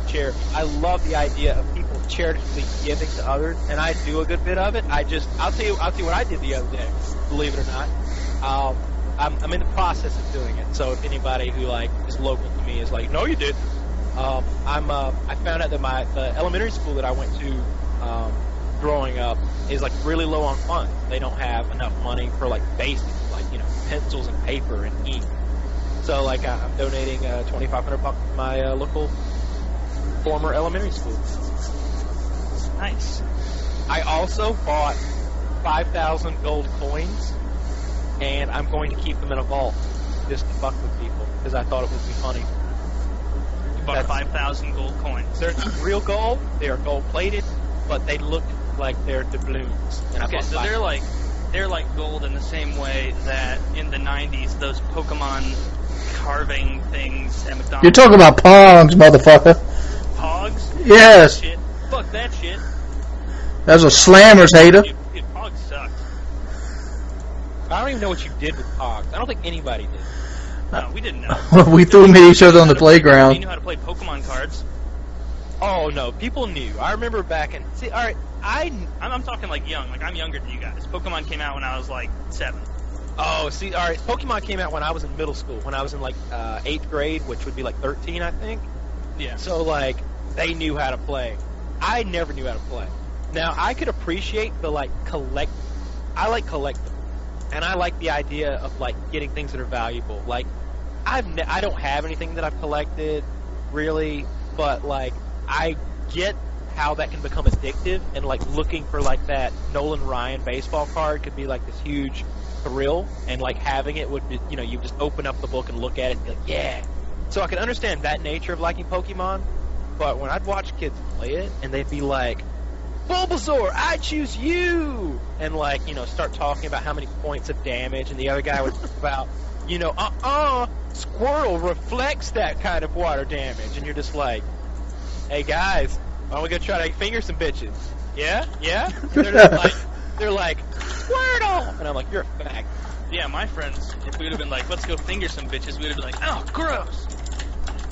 charity. I love the idea of people charitably giving to others, and I do a good bit of it. I'll tell you what I did the other day. Believe it or not, I'm in the process of doing it. So if anybody who is local to me is like, no, you did. I found out that the elementary school that I went to growing up is really low on funds. They don't have enough money for basics pencils and paper and ink. So I'm donating $2,500 to my local former elementary school. Nice. I also bought 5,000 gold coins, and I'm going to keep them in a vault just to fuck with people because I thought it would be funny. You bought 5,000 gold coins. They're real gold. They are gold plated, but they look like they're doubloons. Okay, so they're like gold in the same way that in the 90s those Pokemon carving things at McDonald's. You're talking about Pogs, motherfucker. Pogs? Yes. Shit. Fuck that shit. That's a Slammers hater. Dude, Pogs sucked. I don't even know what you did with Pogs. I don't think anybody did. No, we didn't know. We threw them at each other on the playground. We knew how to play Pokemon cards. Oh no, people knew. I remember back in. See, all right, I'm talking young. I'm younger than you guys. Pokemon came out when I was 7. Oh, see, all right. Pokemon came out when I was in middle school. When I was in 8th grade, which would be 13, I think. Yeah. So they knew how to play. I never knew how to play. Now I could appreciate the collect. I like collecting, and I like the idea of getting things that are valuable. I don't have anything that I've collected, really, but I get how that can become addictive, and looking for that Nolan Ryan baseball card could be this huge thrill, and having it would be, you just open up the book and look at it and be like, yeah. So I can understand that nature of liking Pokemon, but when I'd watch kids play it and they'd be like, Bulbasaur, I choose you, and start talking about how many points of damage, and the other guy would talk about, Squirtle reflects that kind of water damage, and you're just like, hey guys, why don't we go try to finger some bitches? Yeah? And they're like, Squirtle! And I'm like, you're a fag. Yeah, my friends, if we would have been let's go finger some bitches, we would have been like, oh, gross.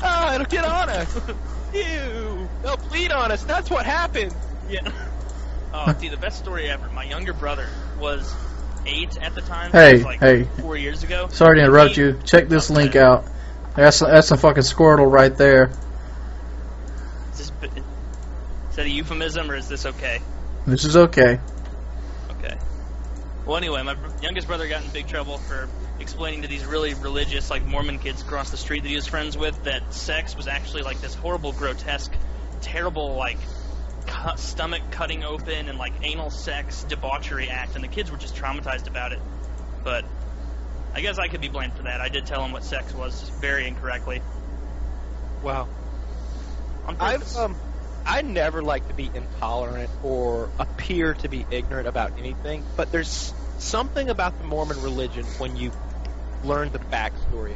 Oh, it'll get on us. Ew. They'll bleed on us. That's what happened. Yeah. Oh, see, the best story ever. My younger brother was 8 at the time. Hey. 4 years ago. Sorry to interrupt you. Check this link out. That's a fucking Squirtle right there. Is that a euphemism, or is this okay? This is okay. Okay. Well, anyway, my youngest brother got in big trouble for explaining to these really religious, Mormon kids across the street that he was friends with that sex was actually this horrible, grotesque, terrible, stomach cutting open and anal sex debauchery act, and the kids were just traumatized about it. But I guess I could be blamed for that. I did tell them what sex was very incorrectly. Wow. On purpose. I never like to be intolerant or appear to be ignorant about anything, but there's something about the Mormon religion when you learn the backstory.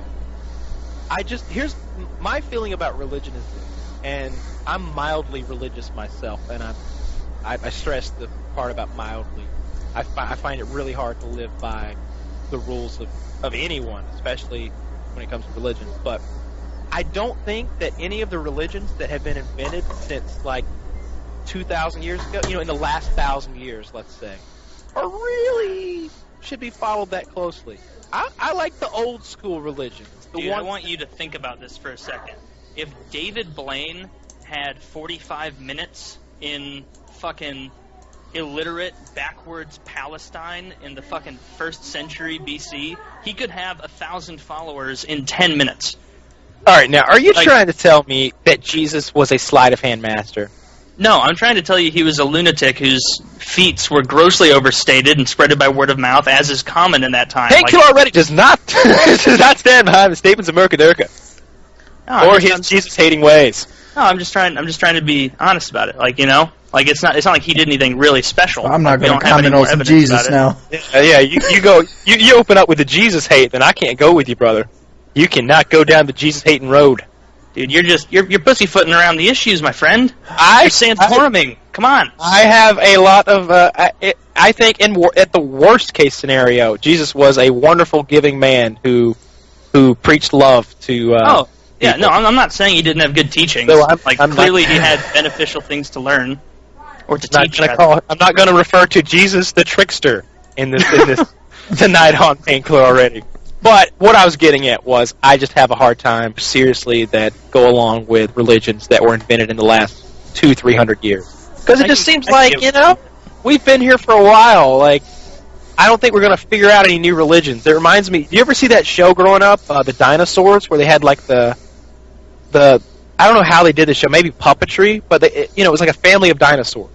Here's my feeling about religion is this, and I'm mildly religious myself, and I stress the part about mildly. I find it really hard to live by the rules of anyone, especially when it comes to religion, but I don't think that any of the religions that have been invented since 2,000 years ago, in the last 1,000 years, let's say, are really should be followed that closely. I like the old school religions. Dude, I want you to think about this for a second. If David Blaine had 45 minutes in fucking illiterate, backwards Palestine in the fucking 1st century BC, he could have 1,000 followers in 10 minutes. All right, now, are you trying to tell me that Jesus was a sleight-of-hand master? No, I'm trying to tell you he was a lunatic whose feats were grossly overstated and spreaded by word of mouth, as is common in that time. Painkiller already does not stand behind the statements of MurkaDurkah or his Jesus-hating ways. No, I'm just trying to be honest about it. It's not like he did anything really special. I'm not going to comment on some Jesus now. Yeah, you open up with the Jesus hate, then I can't go with you, brother. You cannot go down the Jesus-hating road. Dude, you're pussyfooting around the issues, my friend. You're sandstorming. Come on. I have a lot of. I think at the worst case scenario, Jesus was a wonderful, giving man who preached love to. people. Yeah, no, I'm not saying he didn't have good teachings. So clearly he had beneficial things to learn or to teach. I'm not going to refer to Jesus the trickster in this tonight on Painkiller already. But what I was getting at was I just have a hard time, seriously, that go along with religions that were invented in the last 200-300 years. Because it just seems like, we've been here for a while. Like, I don't think we're going to figure out any new religions. It reminds me, do you ever see that show growing up, The Dinosaurs, where they had, like, the I don't know how they did the show, maybe puppetry, but, it was like a family of dinosaurs.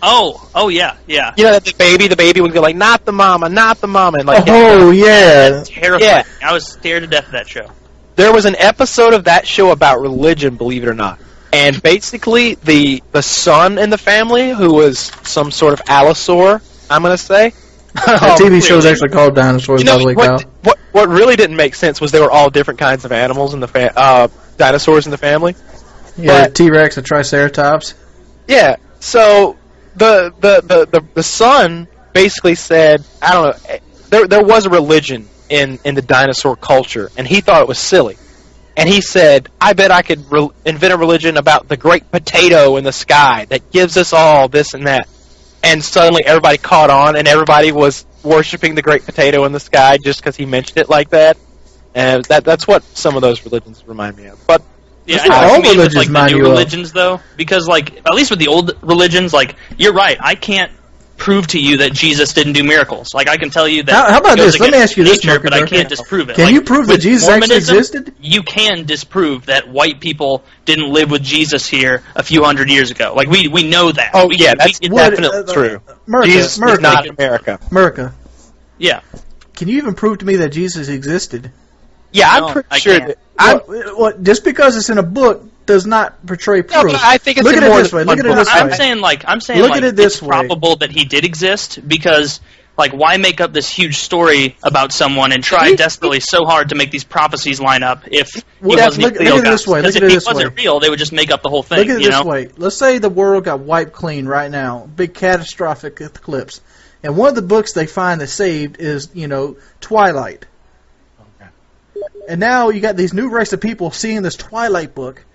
Oh, yeah. You know, the baby would go like, not the mama, and like... yeah. Terrifying. Yeah. I was scared to death of that show. There was an episode of that show about religion, believe it or not. And basically, the son in the family, who was some sort of allosaur, I'm going to say... The TV show is actually called Dinosaurs, by the way, Kyle. What really didn't make sense was they were all different kinds of animals in the dinosaurs in the family. Yeah, T-Rex and Triceratops. Yeah, so... The son basically said, I don't know, there was a religion in the dinosaur culture, and he thought it was silly. And he said, I bet I could invent a religion about the great potato in the sky that gives us all this and that. And suddenly everybody caught on, and everybody was worshiping the great potato in the sky just because he mentioned it like that. And that's what some of those religions remind me of. But yeah, all I mean, religions with, the new religions, though, because, at least with the old religions, you're right, I can't prove to you that Jesus didn't do miracles. I can tell you that... How about this? Let me ask you this, nature, but I can't disprove it. Can you prove that Jesus actually existed? You can disprove that white people didn't live with Jesus here a few hundred years ago. We know that. Oh, that's definitely true. Jesus is not America. America. Yeah. Can you even prove to me that Jesus existed? Yeah, I'm pretty sure that... just because it's in a book does not portray proof. No, but I think it's Look in at more it this way. Look at it this way. I'm saying Look at it this it's way. probable that he did exist because, why make up this huge story about someone and try desperately so hard to make these prophecies line up if he wasn't look at it this way. Because if he wasn't real, they would just make up the whole thing. Look at it this way. Let's say the world got wiped clean right now. Big catastrophic eclipse. And one of the books they find that saved is, Twilight. And now you got these new race of people seeing this Twilight book,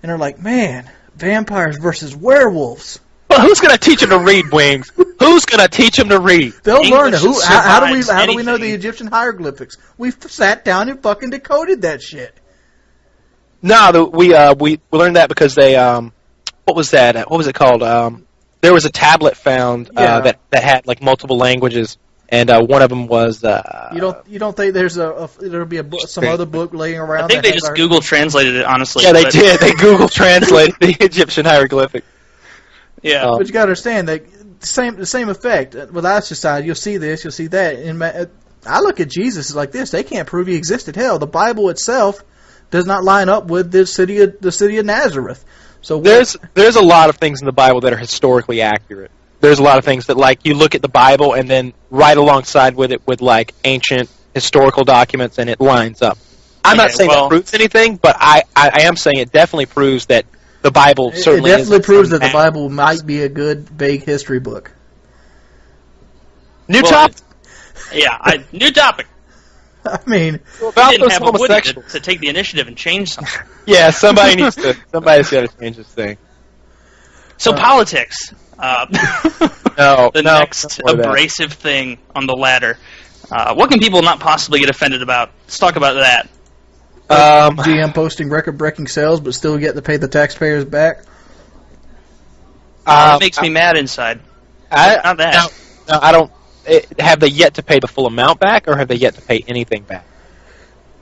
and they're like, man, vampires versus werewolves. Well, who's going to teach them to read, Wings? Who's going to teach them to read? They'll learn it. How do we know the Egyptian hieroglyphics? We've sat down and fucking decoded that shit. No, we learned that because they what was that? What was it called? There was a tablet found that had multiple languages. And one of them was. You don't think there'll be some other book laying around? I think they just Google translated it, honestly. Yeah, they did. They Google translated the Egyptian hieroglyphic. Yeah, but you got to understand that the same effect with our society. You'll see this, you'll see that. And I look at Jesus like this. They can't prove he existed. Hell, the Bible itself does not line up with the city of Nazareth. So there's a lot of things in the Bible that are historically accurate. There's a lot of things that, you look at the Bible and then right alongside with it with, ancient historical documents, and it lines up. I'm not saying that proves anything, but I am saying it definitely proves that the Bible certainly It definitely proves that the Bible might be a good, vague history book. New topic? Yeah, new topic. I mean... About didn't those have homosexuals. a Woody to take the initiative and change something. Yeah, somebody's got to change this thing. So politics. The next abrasive thing on the ladder. What can people not possibly get offended about? Let's talk about that. GM posting record-breaking sales, but still get to pay the taxpayers back. It makes me mad inside. Not that. No, I don't. Have they yet to pay the full amount back, or have they yet to pay anything back?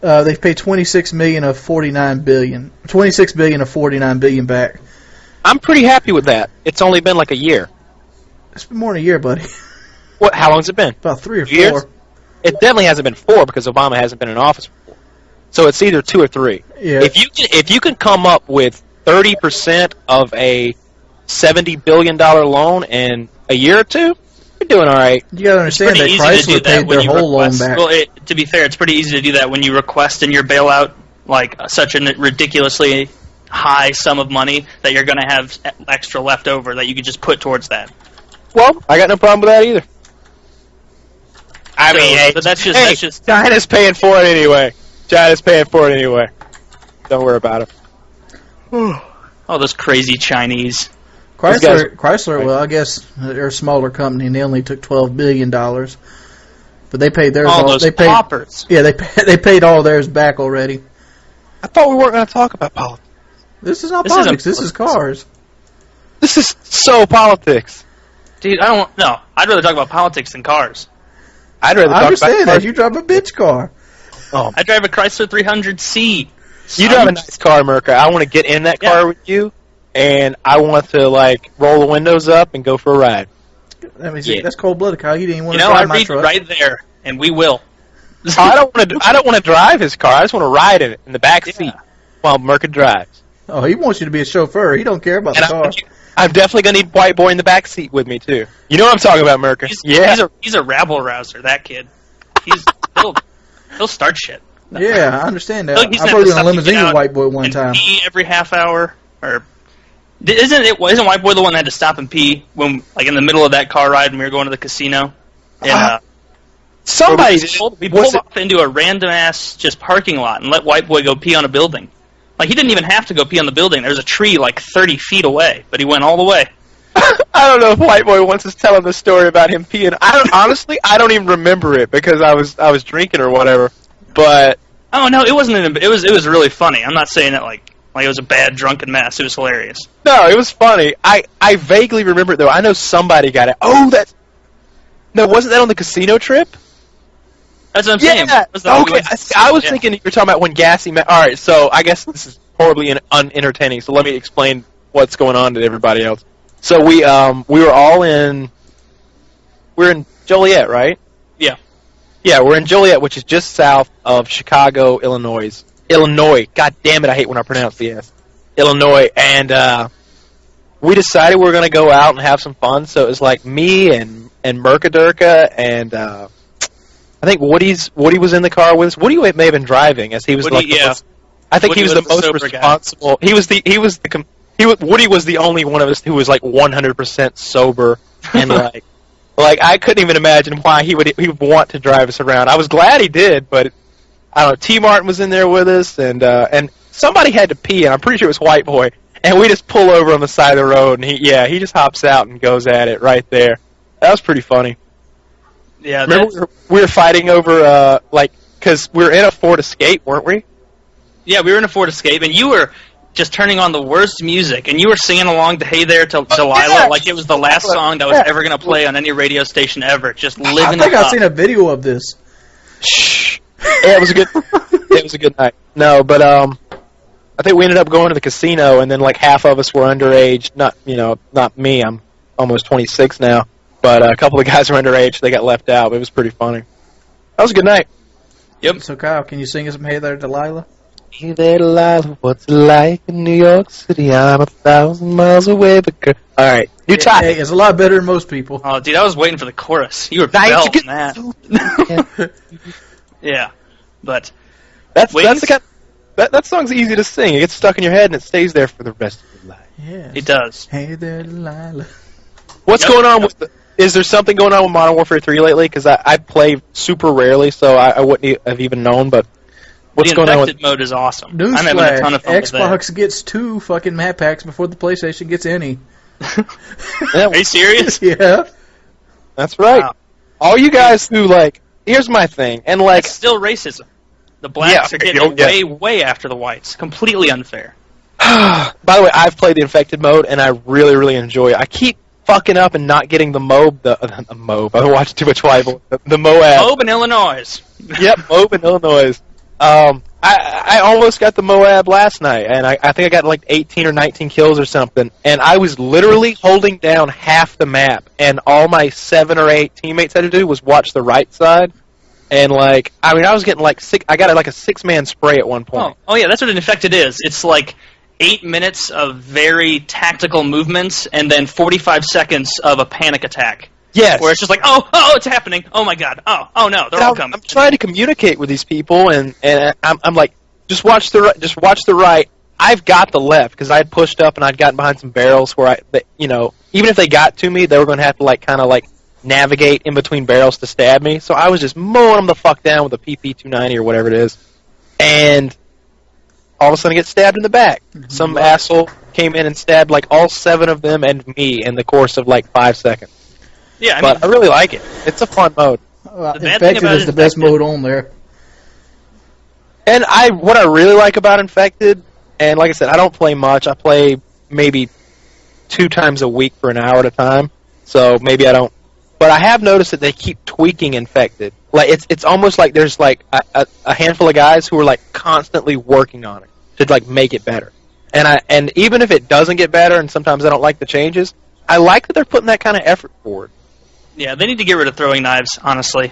They've paid $26 billion of $49 billion. $26 billion of $49 billion back. I'm pretty happy with that. It's only been a year. It's been more than a year, buddy. What? How long has it been? About 3 or 4. Years? It definitely hasn't been 4 because Obama hasn't been in office for 4. So it's either 2 or 3. Yeah. If you can come up with 30% of a $70 billion loan in a year or 2, you're doing all right. You got to understand that Chrysler paid their whole loan back. Well, to be fair, it's pretty easy to do that when you request in your bailout such a ridiculously high sum of money that you're going to have extra left over that you could just put towards that. Well, I got no problem with that either. But that's just that's just China's paying for it anyway. Don't worry about it. Oh, those crazy Chinese. Chrysler, well, I guess they're a smaller company, and they only took $12 billion. But they paid theirs. All those paupers. Yeah, they paid all theirs back already. I thought we weren't going to talk about politics. This is not politics. This is cars. This is so politics. Dude, I'd rather talk about politics than cars. I'd rather talk about understand that. You drive a bitch car. Oh. I drive a Chrysler 300C. You drive a nice car, Murka. I want to get in that car with you, and I want to, like, roll the windows up and go for a ride. Let me see. That's cold-blooded, Kyle. You didn't even want to I drive my read truck. right there, and we will. I don't want to drive his car. I just want to ride in it in the back seat while Murka drives. Oh, he wants you to be a chauffeur. He don't care about the car. I'm definitely going to need White Boy in the back seat with me, too. You know what I'm talking about, Murka. He's a rabble-rouser, that kid. He'll start shit. Yeah, I understand that. He's I rode in a limousine with White Boy one time. Pee every half hour, or isn't White Boy the one that had to stop and pee when, like, in the middle of that car ride when we were going to the casino? And we pulled off into a random ass just parking lot and let White Boy go pee on a building. Like, he didn't even have to go pee on the building. There was a tree like 30 feet away, but he went all the way. I don't know if White Boy wants us telling the story about him peeing. I don't even remember it because I was drinking or whatever. But no, it wasn't. It was really funny. I'm not saying it like it was a bad drunken mess. It was hilarious. No, it was funny. I vaguely remember it though. I know somebody got it. Oh, wasn't that on the casino trip? That's what I'm saying. Yeah. Okay. I was thinking you were talking about when Gassy met. All right, so I guess this is horribly unentertaining. So let me explain what's going on to everybody else. So we were all in. We're in Joliet, right? Yeah. Yeah, we're in Joliet, which is just south of Chicago, Illinois. God damn it, I hate when I pronounce the S. Illinois, and we decided we were going to go out and have some fun. So it was like me and MurkaDurkah and I think Woody was in the car with us. Woody may have been driving, as he was Woody, I think Woody he was the most responsible. Guy. Woody was the only one of us who was like 100% sober, and like I couldn't even imagine why he would want to drive us around. I was glad he did, but I don't know. T. Martin was in there with us, and somebody had to pee, and I'm pretty sure it was White Boy. And we just pull over on the side of the road, and he just hops out and goes at it right there. That was pretty funny. Yeah, remember we were fighting over because we were in a Ford Escape, weren't we? Yeah, we were in a Ford Escape, and you were just turning on the worst music, and you were singing along to "Hey There" to Delilah like it was the last song that was ever going to play on any radio station ever. Just living it up. I think I've seen a video of this. Shh. Yeah, it was a good night. No, but I think we ended up going to the casino, and then like half of us were underage. Not me. I'm almost 26 now. But a couple of guys were underage. They got left out. But it was pretty funny. That was a good night. Yep. So Kyle, can you sing us some "Hey There, Delilah"? Hey there, Delilah, what's it like in New York City? I'm 1,000 miles away, but girl. All right, new topic. Hey, it's a lot better than most people. Oh, dude, I was waiting for the chorus. You were belting that. Yeah, but that song's easy to sing. It gets stuck in your head and it stays there for the rest of your life. Yeah, it does. Hey there, Delilah. What's going on with is there something going on with Modern Warfare 3 lately? Because I play super rarely, so I wouldn't have even known. But what's going on? The infected mode is awesome. Newsflash, I'm having a ton of fun with Xbox gets 2 fucking map packs before the PlayStation gets any. Are you serious? Yeah. That's right. Wow. All you guys who here's my thing, and it's still racism. The blacks are getting way after the whites. Completely unfair. By the way, I've played the infected mode, and I really, really enjoy it. I keep fucking up and not getting the MOAB. The MOAB. I've been watching too much Bible. The MOAB. MOAB in Illinois. Yep, MOAB in Illinois. I almost got the MOAB last night, and I think I got like 18 or 19 kills or something, and I was literally holding down half the map, and all my 7 or 8 teammates had to do was watch the right side, and I was getting I got a 6-man spray at one point. Oh yeah, that's what an infected is. It's like 8 minutes of very tactical movements, and then 45 seconds of a panic attack. Yes. Where it's just like, oh, it's happening. Oh my god. Oh no, they're all coming. I'm trying to communicate with these people, and I'm like, just watch the right. I've got the left because I had pushed up and I'd gotten behind some barrels where even if they got to me, they were going to have to navigate in between barrels to stab me. So I was just mowing them the fuck down with a PP-290 or whatever it is, and all of a sudden get stabbed in the back. Some asshole came in and stabbed like all 7 of them and me in the course of like 5 seconds. Yeah, I really like it. It's a fun mode. Infected is the best mode on there. And what I really like about Infected, and like I said, I don't play much. I play maybe 2 times a week for an hour at a time. So maybe I don't. But I have noticed that they keep tweaking Infected. Like it's almost like there's like a handful of guys who are like constantly working on it to like make it better. And even if it doesn't get better, and sometimes I don't like the changes, I like that they're putting that kind of effort forward. Yeah, they need to get rid of throwing knives, honestly.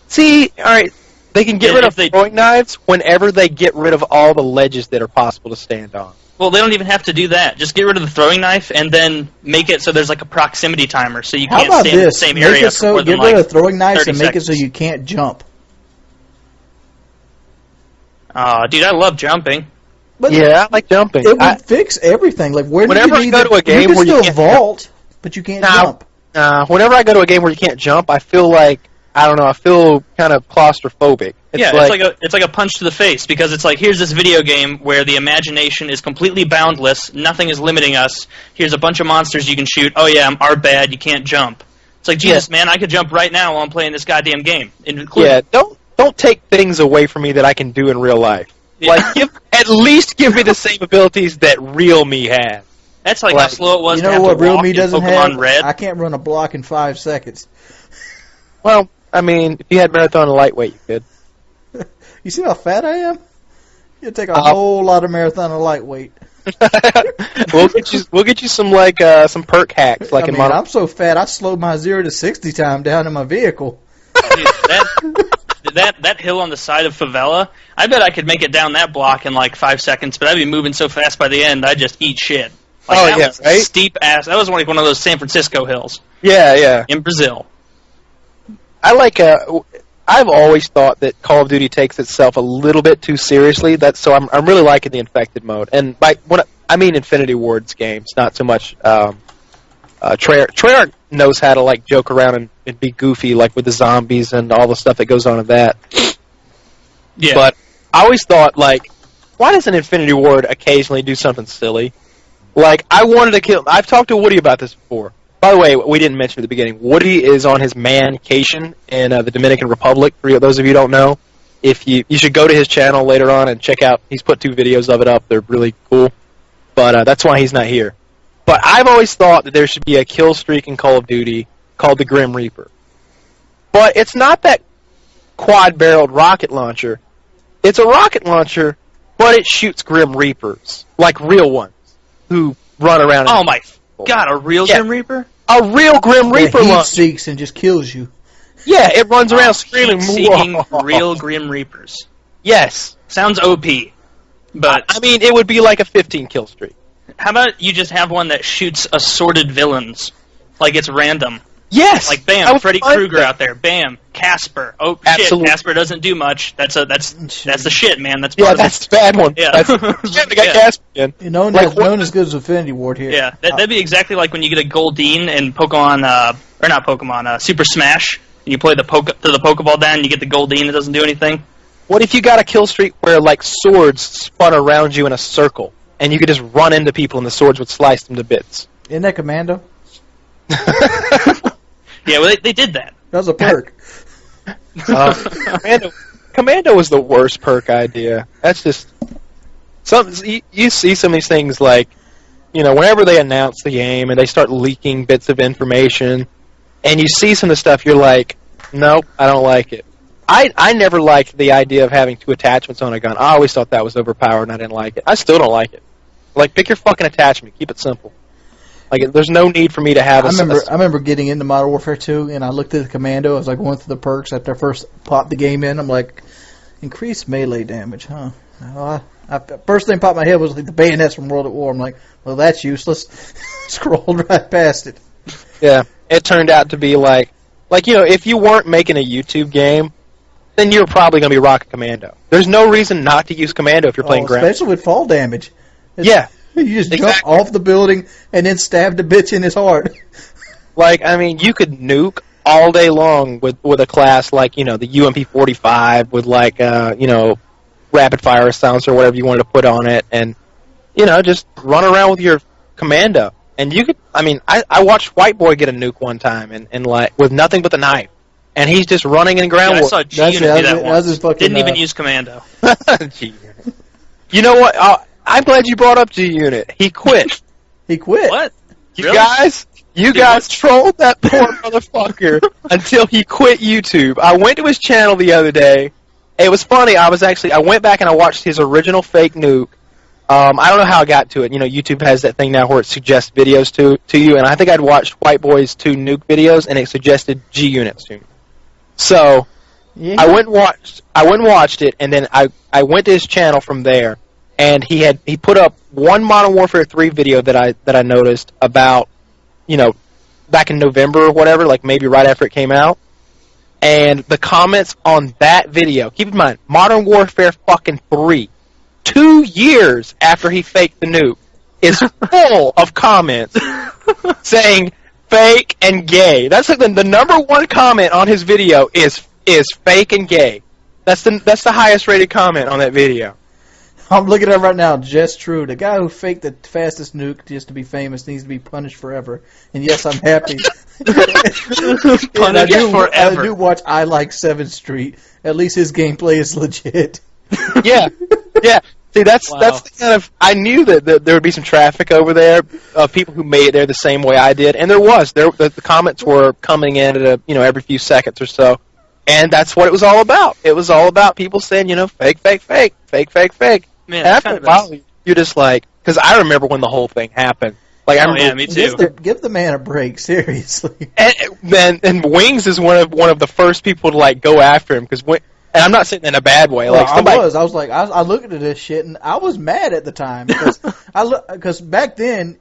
See, all right, they can get rid of throwing knives whenever they get rid of all the ledges that are possible to stand on. Well, they don't even have to do that. Just get rid of the throwing knife and then make it so there's like a proximity timer, so you can't stand in the same area for more than get rid like of throwing knives and make 30 it so you can't jump. Dude, I love jumping. But yeah, I like jumping. It would fix everything. Like whenever I go to a game you where can you still can't vault, but you can't jump. Whenever I go to a game where you can't jump, I feel like I feel kind of claustrophobic. It's like a punch to the face, because it's like, here's this video game where the imagination is completely boundless, nothing is limiting us. Here's a bunch of monsters you can shoot. Oh yeah, our bad, you can't jump. It's like, Jesus, man, I could jump right now while I'm playing this goddamn game. Yeah, don't take things away from me that I can do in real life. Yeah. Like, at least give me the same abilities that real me had. That's like how slow it was. You know to have what to real walk me in doesn't Pokemon have? Red? I can't run a block in 5 seconds. Well, I mean, if you had Marathon and Lightweight, you could. You see how fat I am? You'd take a whole lot of Marathon and Lightweight. We'll get you some some perk hacks. Like I'm so fat I slowed my 0 to 60 time down in my vehicle. Dude, that hill on the side of Favela, I bet I could make it down that block in like 5 seconds, but I'd be moving so fast by the end I'd just eat shit. Like, that was right? Steep ass. That was like one of those San Francisco hills. Yeah. In Brazil. I've always thought that Call of Duty takes itself a little bit too seriously. I'm really liking the Infected mode, and I mean Infinity Ward's games, not so much. Treyarch knows how to like joke around and be goofy, like with the zombies and all the stuff that goes on in that. Yeah. But I always thought, like, why doesn't Infinity Ward occasionally do something silly? Like, I wanted to kill. I've talked to Woody about this before. By the way, we didn't mention at the beginning, Woody is on his mancation in the Dominican Republic. For those of you who don't know, you should go to his channel later on and check out. He's put 2 videos of it up. They're really cool. But that's why he's not here. But I've always thought that there should be a kill streak in Call of Duty called the Grim Reaper. But it's not that quad-barreled rocket launcher. It's a rocket launcher, but it shoots Grim Reapers, like real ones, who run around. Oh my God, a real Grim Reaper? A real Grim Reaper launcher. Heat seeks and just kills you. Yeah, it runs around screaming. Seeking real Grim Reapers. Yes. Sounds OP. But I mean, it would be like a 15 kill streak. How about you just have one that shoots assorted villains? Like it's random. Yes. Like bam, Freddy Krueger out there. Bam, Casper. Oh shit, Casper doesn't do much. That's the shit, man. That's the bad one. Yeah. They got Casper in. Known as good as Infinity Ward here. Yeah, that'd be exactly like when you get a Goldeen in Super Smash. And you play the Pokeball down, and you get the Goldeen that doesn't do anything. What if you got a kill streak where like swords spun around you in a circle, and you could just run into people, and the swords would slice them to bits? Isn't that Commando? Yeah, well, they did that. That was a perk. Commando was the worst perk idea. That's just you see some of these things like, whenever they announce the game and they start leaking bits of information, and you see some of the stuff, you're like, nope, I don't like it. I never liked the idea of having 2 attachments on a gun. I always thought that was overpowered, and I didn't like it. I still don't like it. Like, pick your fucking attachment. Keep it simple. Like, there's no need for me to have I remember getting into Modern Warfare 2, and I looked at the Commando. I was like going through the perks after I first popped the game in. I'm like, increased melee damage, huh? First thing popped in my head was like the bayonets from World at War. I'm like, well, that's useless. Scrolled right past it. Yeah, it turned out to be like if you weren't making a YouTube game, then you're probably going to be rocking Commando. There's no reason not to use Commando if you're playing ground. Especially with fall damage. Yeah. You just jump off the building and then stab the bitch in his heart. Like, I mean, you could nuke all day long with a class like, the UMP-45 with like, rapid fire silencer or whatever you wanted to put on it, and just run around with your commando. And you could, I watched White Boy get a nuke one time, and like with nothing but the knife, and he's just running in ground war. I saw G-Unit do that once. Didn't even use commando. G-Unit. You know what? I'm glad you brought up G-Unit. He quit. He quit. What? You guys trolled that poor motherfucker until he quit YouTube. I went to his channel the other day. It was funny. I went back and I watched his original fake nuke. I don't know how I got to it. YouTube has that thing now where it suggests videos to you, and I think I'd watched White Boy's 2 nuke videos, and it suggested G-Units to me. So yeah. I went and watched it, and then I went to his channel from there, and he put up one Modern Warfare 3 video that I noticed about, back in November or whatever, like maybe right after it came out. And the comments on that video, keep in mind, Modern Warfare fucking 3, 2 years after he faked the nuke, is full of comments saying fake and gay. That's like the number one comment on his video is fake and gay. That's the highest rated comment on that video. I'm looking at it right now. Just true. The guy who faked the fastest nuke just to be famous needs to be punished forever. And yes, I'm happy. Punished forever. I do watch I Like 7th Street. At least his gameplay is legit. Yeah. See, that's the kind of, I knew that there would be some traffic over there of people who made it there the same way I did, and there was. The comments were coming in at every few seconds or so, and that's what it was all about. It was all about people saying, fake, fake, fake, fake, fake, fake. Man, and after a while, you're just like, because I remember when the whole thing happened. Like, I remember, yeah, me too. Give the man a break, seriously. And Wings is one of the first people to like go after him, because and I'm not saying in a bad way. Well, like I looked at this shit and I was mad at the time because back then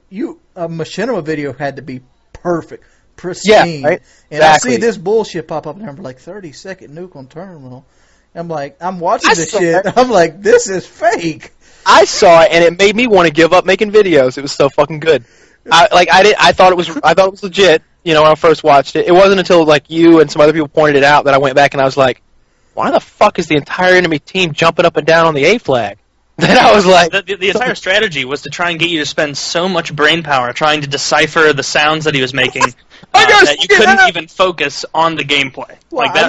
a machinima video had to be perfect, pristine. Yeah, right? And exactly. I see this bullshit pop up and I'm like 30-second nuke on terminal. I'm like, I'm watching this shit. I'm like, this is fake. I saw it and it made me want to give up making videos. It was so fucking good. I thought it was legit. When I first watched it. It wasn't until like you and some other people pointed it out that I went back and I was like, why the fuck is the entire enemy team jumping up and down on the A flag? Then I was like... The entire strategy was to try and get you to spend so much brain power trying to decipher the sounds that he was making that you couldn't even focus on the gameplay. Well, like that,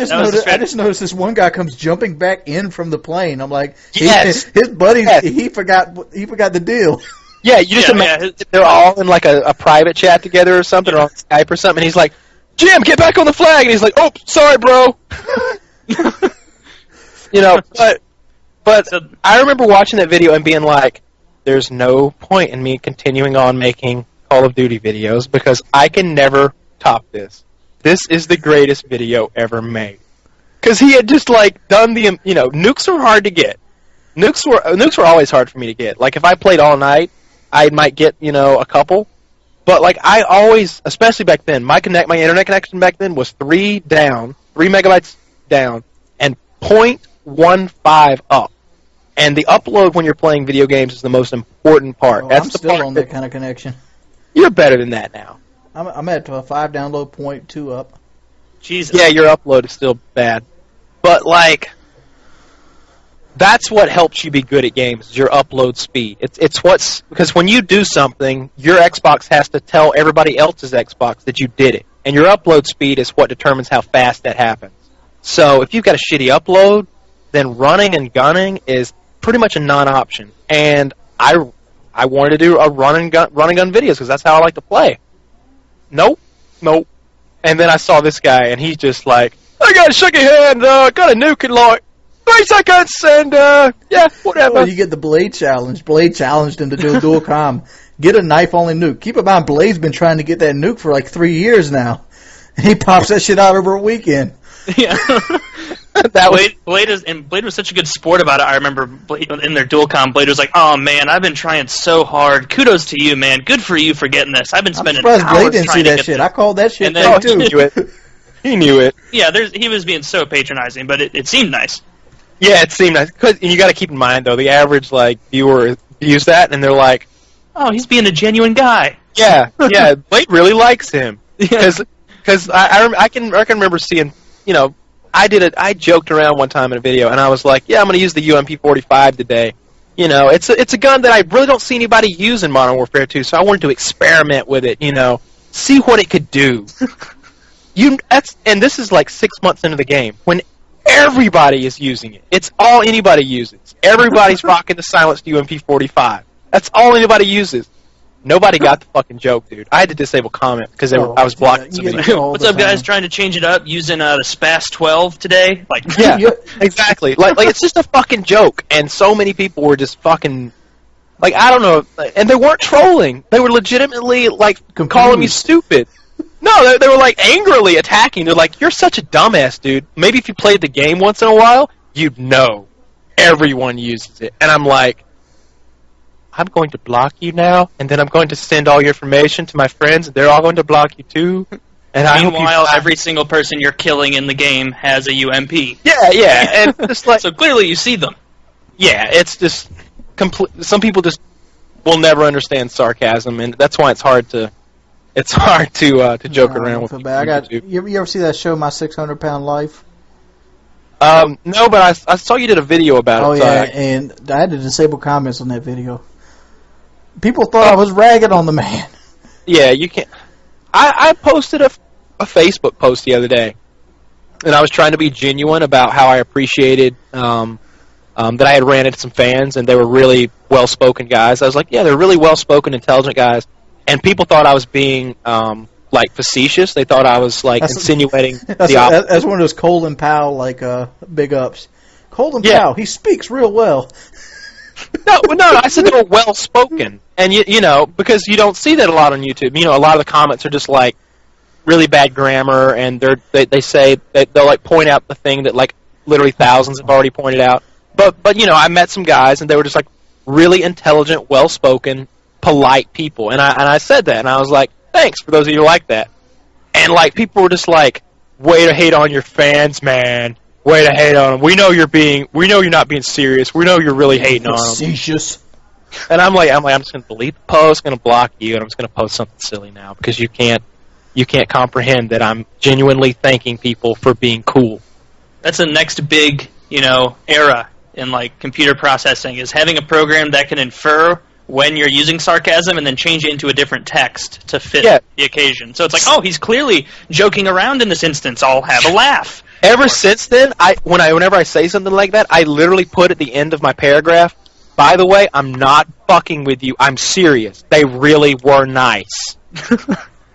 I just noticed this one guy comes jumping back in from the plane. I'm like, yes. his buddy, he forgot the deal. Yeah, you just imagine they're all in like a private chat together or something, or on Skype or something, and he's like, Jim, get back on the flag! And he's like, oh, sorry, bro! But I remember watching that video and being like, there's no point in me continuing on making Call of Duty videos because I can never top this. This is the greatest video ever made. Because he had just like done the, nukes were hard to get. Nukes were always hard for me to get. Like if I played all night, I might get, a couple. But like I always, especially back then, my internet connection back then was 3 megabytes down, and 0.15 up. And the upload when you're playing video games is the most important part. I'm still on that kind of connection. You're better than that now. I'm at 5 download, 0.2 up. Jesus. Yeah, your upload is still bad. But like, that's what helps you be good at games, is your upload speed. Because when you do something, your Xbox has to tell everybody else's Xbox that you did it. And your upload speed is what determines how fast that happens. So if you've got a shitty upload, then running and gunning is pretty much a non-option. And I wanted to do a run and gun videos because that's how I like to play. Nope. And then I saw this guy, and he's just like, I got a shaky hand, got a nuke in like 3 seconds, and yeah, whatever. Well, you get the Blade challenge. Blade challenged him to do a dual com. Get a knife-only nuke. Keep in mind, Blade's been trying to get that nuke for like 3 years now. And he pops that shit out over a weekend. Yeah. Blade was such a good sport about it. I remember in their dual com, Blade was like, "Oh man, I've been trying so hard. Kudos to you, man. Good for you for getting this. I've been spending hours Blade didn't see that shit. This. I called that shit then, too. He knew it. Yeah, he was being so patronizing, but it seemed nice. Yeah, it seemed nice. And you got to keep in mind though, the average viewer views that and they're like, "Oh, he's being a genuine guy." Yeah. Blade really likes him because I can remember seeing I joked around one time in a video, and I was like, yeah, I'm going to use the UMP-45 today. You know, it's a gun that I really don't see anybody use in Modern Warfare 2, so I wanted to experiment with it, you know, see what it could do. And this is like 6 months into the game, when everybody is using it. It's all anybody uses. Everybody's rocking the silenced UMP-45. That's all anybody uses. Nobody got the fucking joke, dude. I had to disable comment because I was blocking somebody. What's up, guys? Trying to change it up using the SPAS 12 today? Like, yeah, exactly. Like it's just a fucking joke, and so many people were just fucking, like, I don't know, and they weren't trolling. They were legitimately like calling me stupid. No, they were like angrily attacking. They're like, "You're such a dumbass, dude. Maybe if you played the game once in a while, you'd know. Everyone uses it." And I'm like, I'm going to block you now, and then I'm going to send all your information to my friends, and they're all going to block you too. And meanwhile, every single person you're killing in the game has a UMP. Yeah, and just like so clearly you see them. Yeah, it's just some people just will never understand sarcasm, and that's why it's hard to joke around with people. You ever see that show, My 600-Pound Life? No, but I saw you did a video about it. Oh yeah, and I had to disable comments on that video. People thought I was ragging on the man. Yeah, you can't. I posted a Facebook post the other day, and I was trying to be genuine about how I appreciated that I had ran into some fans, and they were really well-spoken guys. I was like, yeah, they're really well-spoken, intelligent guys, and people thought I was being like facetious. They thought I was like insinuating the opposite. That's one of those Colin Powell big ups. Colin Powell, he speaks real well. No, I said they were well spoken, and you know, because you don't see that a lot on YouTube. You know, a lot of the comments are just like really bad grammar, and they say that they'll like point out the thing that like literally thousands have already pointed out. But you know, I met some guys, and they were just like really intelligent, well spoken, polite people, and I said that, and I was like, thanks for those of you who like that, and like people were just like, way to hate on your fans, man. Way to hate on them. We know you're not being serious. We know you're really hating on them. Facetious. And I'm just going to delete the post, going to block you, and I'm just going to post something silly now because you can't comprehend that I'm genuinely thanking people for being cool. That's the next big, era in like computer processing is having a program that can infer when you're using sarcasm and then change it into a different text to fit the occasion. So it's like, oh, he's clearly joking around in this instance. I'll have a laugh. Ever since then, whenever I say something like that, I literally put at the end of my paragraph, by the way, I'm not fucking with you. I'm serious. They really were nice.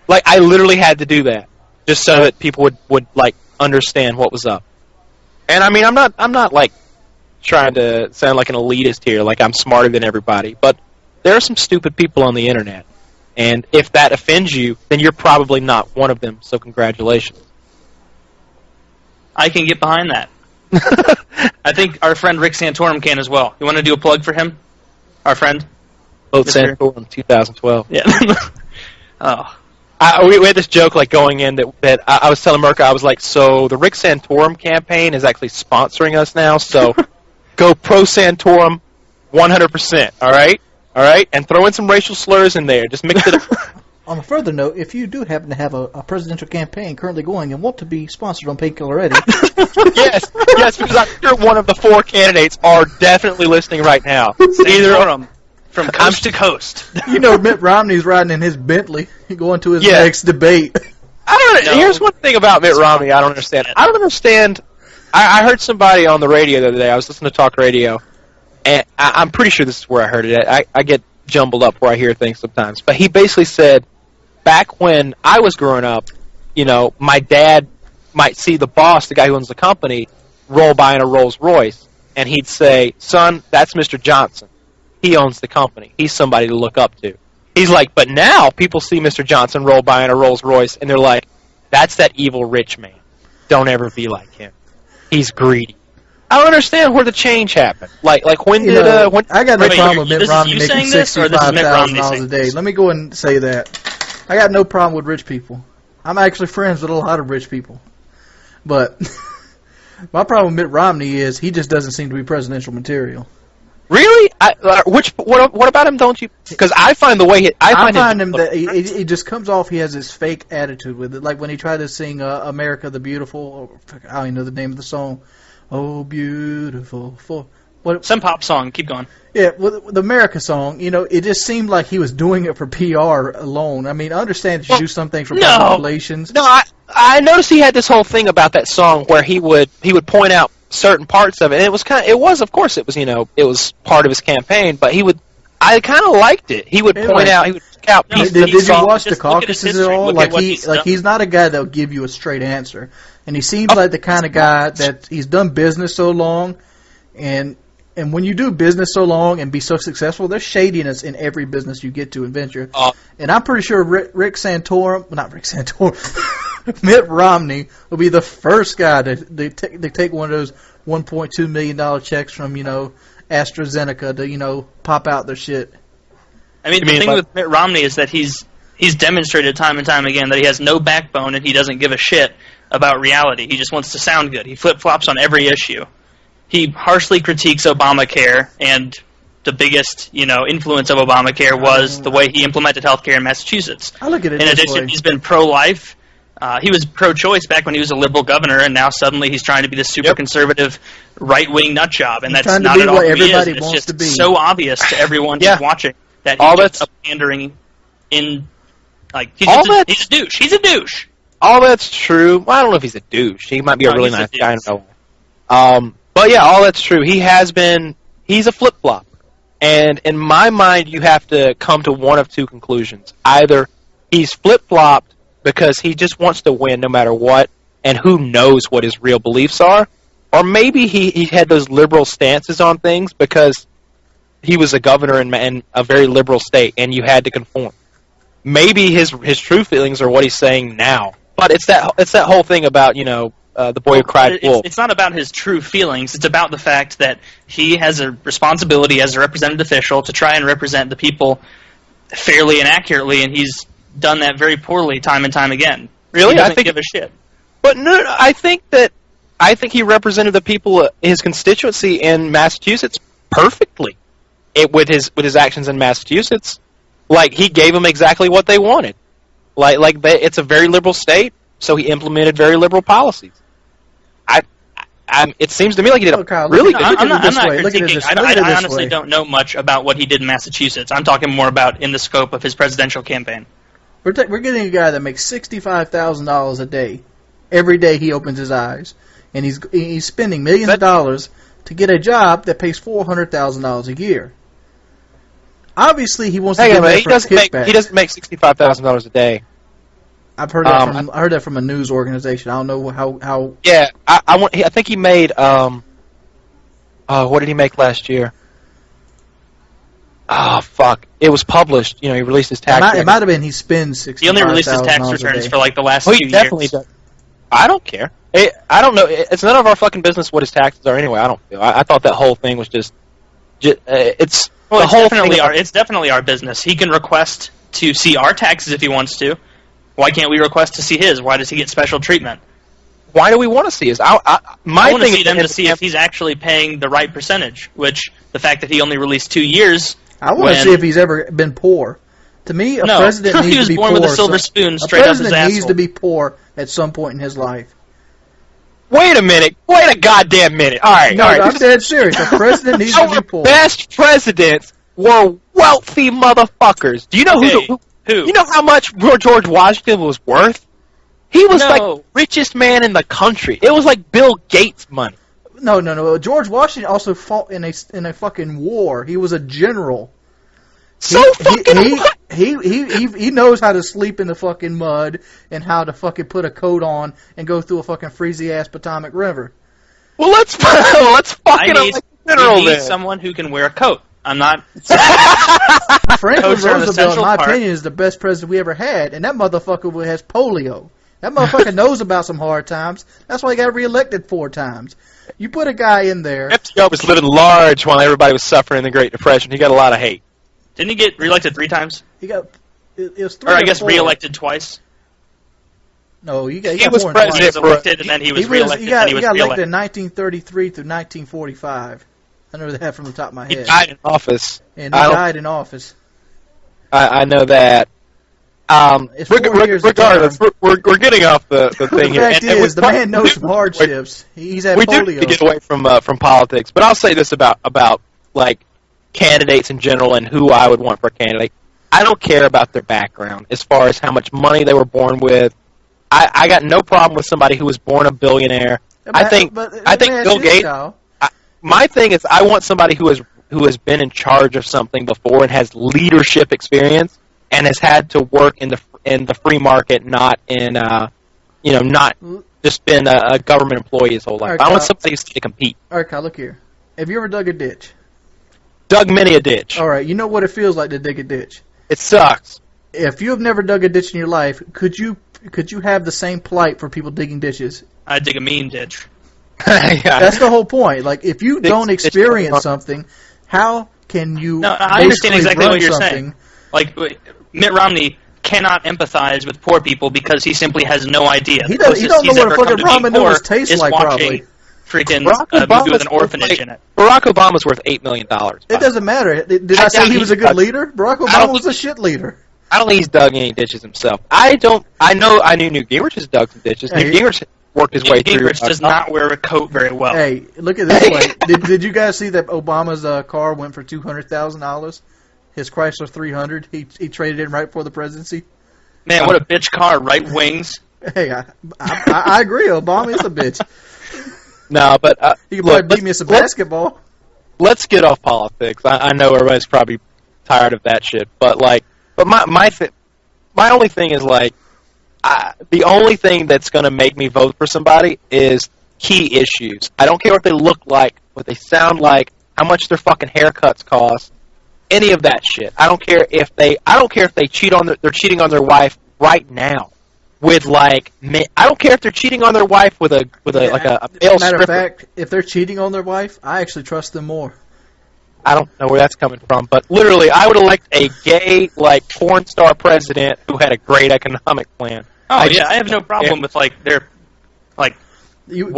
Like, I literally had to do that just so that people would like understand what was up. And I mean, I'm not like trying to sound like an elitist here, like I'm smarter than everybody, but there are some stupid people on the internet. And if that offends you, then you're probably not one of them, so congratulations. I can get behind that. I think our friend Rick Santorum can as well. You want to do a plug for him? Our friend? Both Santorum 2012. Yeah. Oh. We had this joke like going in that I was telling Murka, I was like, so the Rick Santorum campaign is actually sponsoring us now, so go pro Santorum 100%, all right? All right? And throw in some racial slurs in there. Just mix it up. On a further note, if you do happen to have a presidential campaign currently going and want to be sponsored on Painkiller Ready... yes, because I'm sure one of the 4 candidates are definitely listening right now. Either of them. From coast to coast. You know Mitt Romney's riding in his Bentley going to his next debate. Here's one thing about Mitt Romney I don't understand. I don't understand... I heard somebody on the radio the other day. I was listening to talk radio, and I'm pretty sure this is where I heard it. I get jumbled up where I hear things sometimes. But he basically said... Back when I was growing up, my dad might see the boss, the guy who owns the company, roll by in a Rolls Royce, and he'd say, son, that's Mr. Johnson. He owns the company. He's somebody to look up to. He's like, but now people see Mr. Johnson roll by in a Rolls Royce, and they're like, that's that evil rich man. Don't ever be like him. He's greedy. I don't understand where the change happened. Like when did... I got no problem with Mitt Romney making $65,000 a day. Let me go and say that. I got no problem with rich people. I'm actually friends with a lot of rich people. But my problem with Mitt Romney is he just doesn't seem to be presidential material. Really? What about him? Don't you? Because I find the way I find him that he just comes off. He has this fake attitude with it, like when he tried to sing "America the Beautiful." I don't even know the name of the song. Oh, beautiful for what? Some pop song. Keep going. Yeah, with the America song, it just seemed like he was doing it for PR alone. I mean, I understand that you do some things for public relations. No, I noticed he had this whole thing about that song where he would point out certain parts of it. And it was of course, it was part of his campaign, but I kind of liked it. He would point out pieces Did of you songs. watch the caucuses at all? He's not a guy that'll give you a straight answer, and he seems like the kind of guy that he's done business so long, and when you do business so long and be so successful, there's shadiness in every business you get to and venture. And I'm pretty sure Mitt Romney will be the first guy to take one of those $1.2 million checks from, AstraZeneca to, pop out their shit. I mean, the thing with Mitt Romney is that he's demonstrated time and time again that he has no backbone and he doesn't give a shit about reality. He just wants to sound good. He flip-flops on every issue. He harshly critiques Obamacare, and the biggest, influence of Obamacare was the way he implemented healthcare in Massachusetts. I look at it in addition, he's been pro-life. He was pro-choice back when he was a liberal governor, and now suddenly he's trying to be this super conservative, right-wing nutjob, and that's not at all who he is. It's just so obvious to everyone who's watching that he's pandering in, he's a douche. He's a douche. All that's true. Well, I don't know if he's a douche. He might be a really nice guy. I don't know. But yeah, all that's true. He's a flip-flop. And in my mind, you have to come to one of two conclusions. Either he's flip-flopped because he just wants to win no matter what, and who knows what his real beliefs are, or maybe he had those liberal stances on things because he was a governor in a very liberal state, and you had to conform. Maybe his true feelings are what he's saying now. But it's that whole thing about, the boy who cried wolf. It's not about his true feelings. It's about the fact that he has a responsibility as a represented official to try and represent the people fairly and accurately, and he's done that very poorly time and time again. Really? He doesn't give a shit. But no, I think he represented the people, his constituency in Massachusetts perfectly. With his actions in Massachusetts, he gave them exactly what they wanted. It's a very liberal state, so he implemented very liberal policies. It seems to me like he did a really good. I'm not critiquing. I honestly don't know much about what he did in Massachusetts. I'm talking more about in the scope of his presidential campaign. We're getting a guy that makes $65,000 a day. Every day he opens his eyes, and he's spending millions of dollars to get a job that pays $400,000 a year. Obviously, he wants to get that for kickback. He doesn't make $65,000 a day. I've heard that I heard that from a news organization. I don't know how. Yeah, I think he made. What did he make last year? Oh fuck! It was published. He released his tax. It might have been he spends $65,000. He only released his tax returns for the last 2 years. Definitely does. I don't care. I don't know. It's none of our fucking business what his taxes are anyway. I don't feel. I thought that whole thing was just it's definitely our business. He can request to see our taxes if he wants to. Why can't we request to see his? Why does he get special treatment? Why do we want to see his? I want to see them to see if he's actually paying the right percentage, which the fact that he only released 2 years... I want to see if he's ever been poor. To me, a president needs to be poor. He was born with a silver spoon straight up his asshole. A president needs to be poor at some point in his life. Wait a minute. Wait a goddamn minute. All right. I'm dead serious. A president needs to be poor. Best presidents were wealthy motherfuckers. Do you know who? You know how much George Washington was worth? He was the richest man in the country. It was like Bill Gates money. No. George Washington also fought in a fucking war. He was a general. He knows how to sleep in the fucking mud and how to fucking put a coat on and go through a fucking freezy ass Potomac River. Well, let's fucking need someone who can wear a coat. I'm not. Franklin Roosevelt, in my opinion, is the best president we ever had, and that motherfucker has polio. That motherfucker knows about some hard times. That's why he got reelected 4 times. You put a guy in there. FDR was living large while everybody was suffering in the Great Depression. He got a lot of hate. Didn't he get reelected 3 times? He got. It was 3 or I guess reelected twice. No, he was president. He was elected, and then he was reelected. He got elected in 1933 through 1945. I know that from the top of my He head. died in office. And he died in office. I know that. Regardless, we're getting off the thing here. The fact is, the man knows some hardships. He's had polio. We do need to get away from politics, but I'll say this about like candidates in general and who I would want for a candidate. I don't care about their background as far as how much money they were born with. I got no problem with somebody who was born a billionaire. I think Bill Gates. My thing is, I want somebody who has been in charge of something before and has leadership experience and has had to work in the free market, not in not just been a government employee his whole life. Right, I want somebody who's to compete. All right, Kyle, look here. Have you ever dug a ditch? Dug many a ditch. All right, you know what it feels like to dig a ditch. It sucks. If you have never dug a ditch in your life, could you have the same plight for people digging ditches? I'd dig a mean ditch. Yeah. That's the whole point. Like, if you don't experience something, how can you? No, I understand exactly what you're saying. Like, Mitt Romney cannot empathize with poor people because he simply has no idea. He don't know what a fucking ramen noodles taste like, probably. Freaking movie with an orphanage in it. Barack Obama's worth $8 million. It doesn't matter. Did I say he was a good leader? Barack Obama was a shit leader. I don't think he's dug any ditches himself. I knew Newt Gingrich has dug some ditches. Newt Gingrich worked his way through. Gingrich does not wear a coat very well. Hey, look at this way. Did you guys see that Obama's car went for $200,000? His Chrysler 300. He traded in right before the presidency. Man, what a bitch car! Right wings. Hey, I agree. Obama is a bitch. No, but he can probably beat me at some basketball. Let's get off politics. I know everybody's probably tired of that shit, but my only thing is the only thing that's going to make me vote for somebody is key issues. I don't care what they look like, what they sound like, how much their fucking haircuts cost, any of that shit. I don't care if they cheat on they're cheating on their wife right now. I don't care if they're cheating on their wife with a male matter stripper. of fact, if they're cheating on their wife, I actually trust them more. I don't know where that's coming from, but literally, I would elect a gay, porn star president who had a great economic plan. Oh, I have no problem with, their, what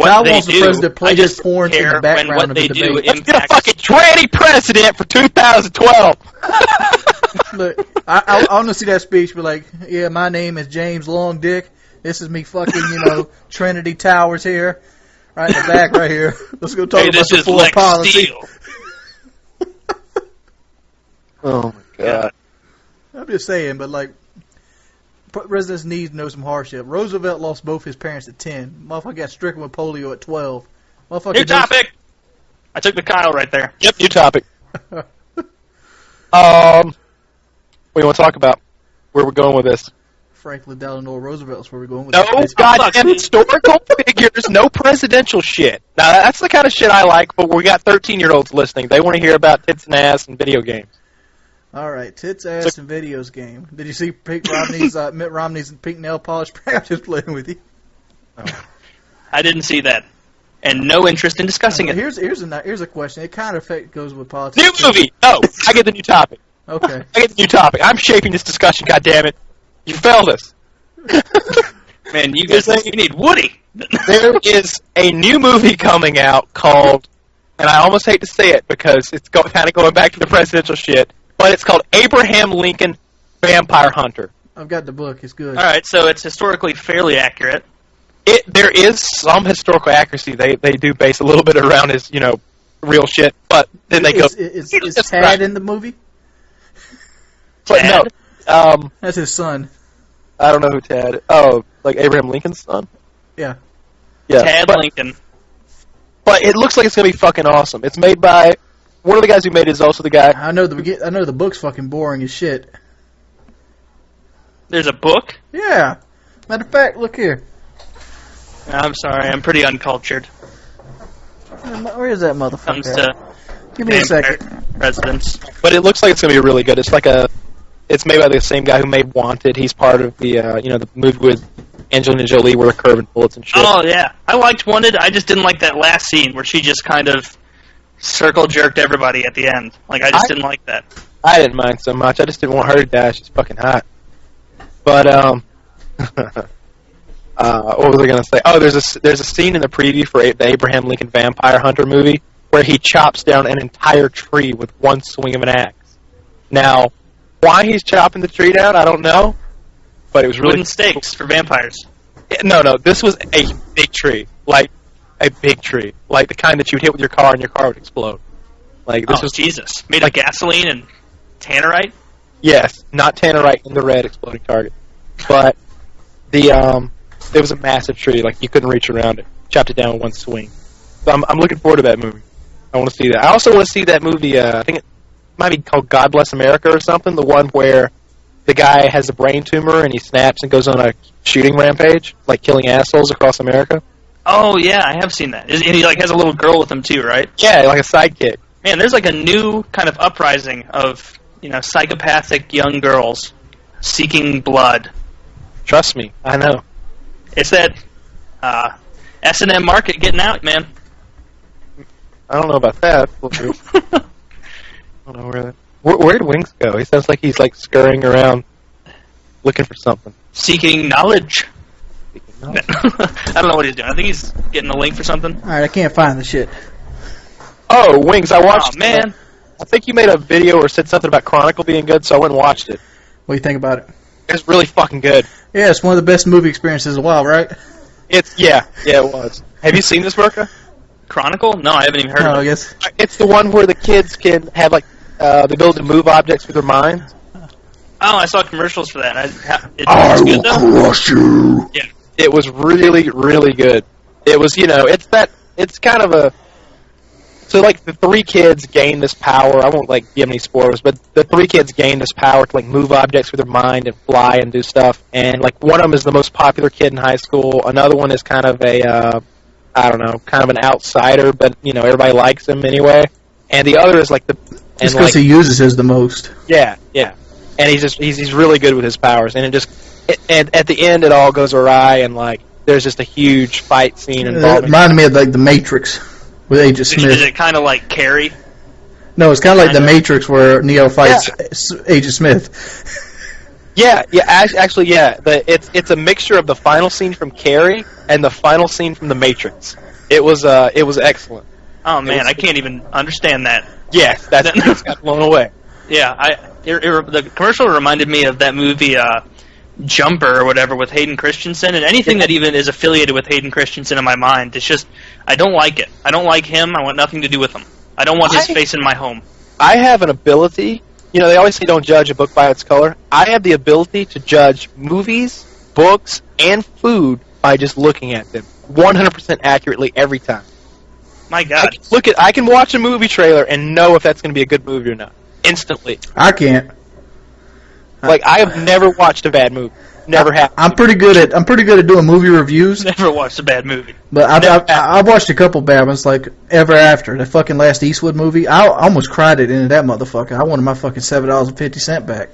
Kyle they wants do. the president to play his porn in the background what of they the do debate. Let's get a fucking tranny president for 2012! Look, I want to see that speech, be like, yeah, my name is James Long Dick. This is me fucking, Trinity Towers here. Right in the back right here. Let's go talk about the foreign policy. Steele. Oh, my God. I'm just saying, but, presidents need to know some hardship. Roosevelt lost both his parents at 10. Motherfucker got stricken with polio at 12. New topic! I took the Kyle right there. Yep, new topic. What do you want to talk about? Where we're going with this? Franklin Delano Roosevelt's where we're going with No this. goddamn historical figures, no presidential shit. Now, that's the kind of shit I like, but we got 13-year-olds listening. They want to hear about tits and ass and video games. All right, tits, ass, and videos game. Did you see Mitt Romney's pink nail polish? I'm just playing with you. Oh. I didn't see that. And no interest in discussing it. Here's a question. It kind of goes with politics. New movie! No, I get the new topic. Okay. I get the new topic. I'm shaping this discussion, goddammit. You failed us. Man, you guys you need Woody. There is a new movie coming out called, and I almost hate to say it because it's kind of going back to the presidential shit, but it's called Abraham Lincoln Vampire Hunter. I've got the book. It's good. All right, so it's historically fairly accurate. There is some historical accuracy. They do base a little bit around his, real shit, but then they go... Is Tad in the movie? But no. That's his son. I don't know who Tad... Oh, like Abraham Lincoln's son? Yeah. Tad Lincoln. But it looks like it's going to be fucking awesome. It's made by... One of the guys who made it is also the guy... I know the book's fucking boring as shit. There's a book? Yeah. Matter of fact, look here. I'm sorry, I'm pretty uncultured. Where is that motherfucker? Comes to Give me a second. Presidents. But it looks like it's going to be really good. It's it's made by the same guy who made Wanted. He's part of the the movie with Angelina Jolie where the curving bullets and shit. Oh yeah, I liked Wanted. I just didn't like that last scene where she just kind of circle jerked everybody at the end. I just didn't like that. I didn't mind so much. I just didn't want her to die. She's fucking hot. But what was I going to say? Oh, there's a scene in the preview for the Abraham Lincoln Vampire Hunter movie where he chops down an entire tree with one swing of an axe. Now, why he's chopping the tree down, I don't know, but it was really wooden stakes for vampires. No, this was a big tree, like a big tree, like the kind that you would hit with your car and your car would explode. Like this was Jesus, made of gasoline and tannerite. Yes, not tannerite in the red exploding target, but it was a massive tree, like you couldn't reach around it. Chopped it down with one swing. So I'm looking forward to that movie. I want to see that. I also want to see that movie. I think it might be called God Bless America or something. The one where the guy has a brain tumor and he snaps and goes on a shooting rampage, like killing assholes across America. Oh yeah, I have seen that. And he like has a little girl with him too, right? Yeah, like a sidekick. Man, there's like a new kind of uprising of psychopathic young girls seeking blood. Trust me, I know. It's that S&M market getting out, man. I don't know about that. I don't know where did Wings go? He sounds like he's like scurrying around looking for something. Seeking knowledge. I don't know what he's doing. I think he's getting a link for something. All right, I can't find the shit. Oh, Wings, I watched. Oh, man. I think you made a video or said something about Chronicle being good, so I went and watched it. What do you think about it? It's really fucking good. Yeah, it's one of the best movie experiences in a while, right? Yeah, it was. Have you seen this, Murka? Chronicle? No, I haven't even heard of it. I guess. It's the one where the kids can have like the ability to move objects with their minds. Oh, I saw commercials for that. I it's will good, though? crush you. Yeah. It was really, really good. It was, it's kind of a... So, like, the three kids gain this power. I won't, like, give any spoilers, but the three kids gain this power to, like, move objects with their mind and fly and do stuff. And, like, one of them is the most popular kid in high school. Another one is kind of a, kind of an outsider, but, everybody likes him anyway. And the other is, like, Just because he uses his the most. Yeah. And he's really good with his powers. And and at the end, it all goes awry, and, like, there's just a huge fight scene involving... It reminded me of, like, The Matrix with Agent Smith. Is it kind of like Carrie? No, it's kind of like The Matrix where Neo fights Agent Smith. Actually, it's a mixture of the final scene from Carrie and the final scene from The Matrix. It was excellent. Oh, man, I can't even understand that. Yes, that's got blown away. Yeah, the commercial reminded me of that movie Jumper or whatever with Hayden Christensen, and anything that even is affiliated with Hayden Christensen in my mind, it's just, I don't like it. I don't like him. I want nothing to do with him. I don't want his face in my home. I have an ability, they always say don't judge a book by its color. I have the ability to judge movies, books, and food by just looking at them 100% accurately every time. My God. I can watch a movie trailer and know if that's going to be a good movie or not. Instantly. I can't. Like, I have never watched a bad movie. Never have. I'm pretty good at doing movie reviews. Never watched a bad movie. But I've watched a couple bad ones, like Ever After, the fucking last Eastwood movie. I almost cried it into that motherfucker. I wanted my fucking $7.50 back.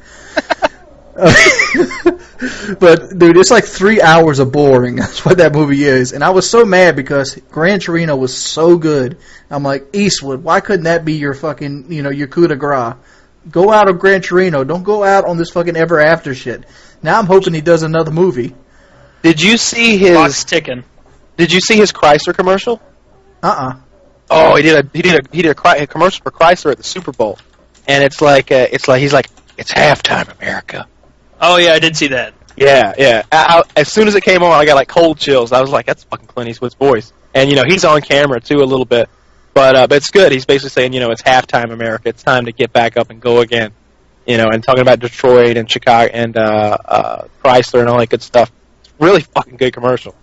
But dude, it's like 3 hours of boring. That's what that movie is. And I was so mad because Gran Torino was so good. I'm like, Eastwood, why couldn't that be your fucking, your coup de grace? Go out of Gran Torino. Don't go out on this fucking Ever After shit. Now I'm hoping he does another movie. Did you see his Clock's ticking? Did you see his Chrysler commercial? Oh, he did a commercial for Chrysler at the Super Bowl, and he's like it's halftime, America. Oh yeah, I did see that. Yeah. As soon as it came on, I got like cold chills. I was like, that's fucking Clint Eastwood's voice, and he's on camera too a little bit, but it's good. He's basically saying it's halftime, America. It's time to get back up and go again. And talking about Detroit and Chicago and Chrysler and all that good stuff. Really fucking good commercial.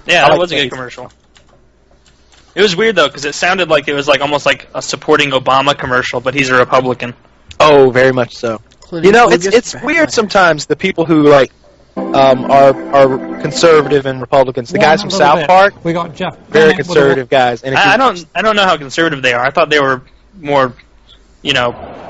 Yeah, that was a good commercial. It was weird, though, because it sounded like it was like almost like a supporting Obama commercial, but he's a Republican. Oh, very much so. It's weird sometimes, the people who, are conservative and Republicans. The guys from South Park, we got Jeff. Very conservative guys. And I don't know how conservative they are. I thought they were more,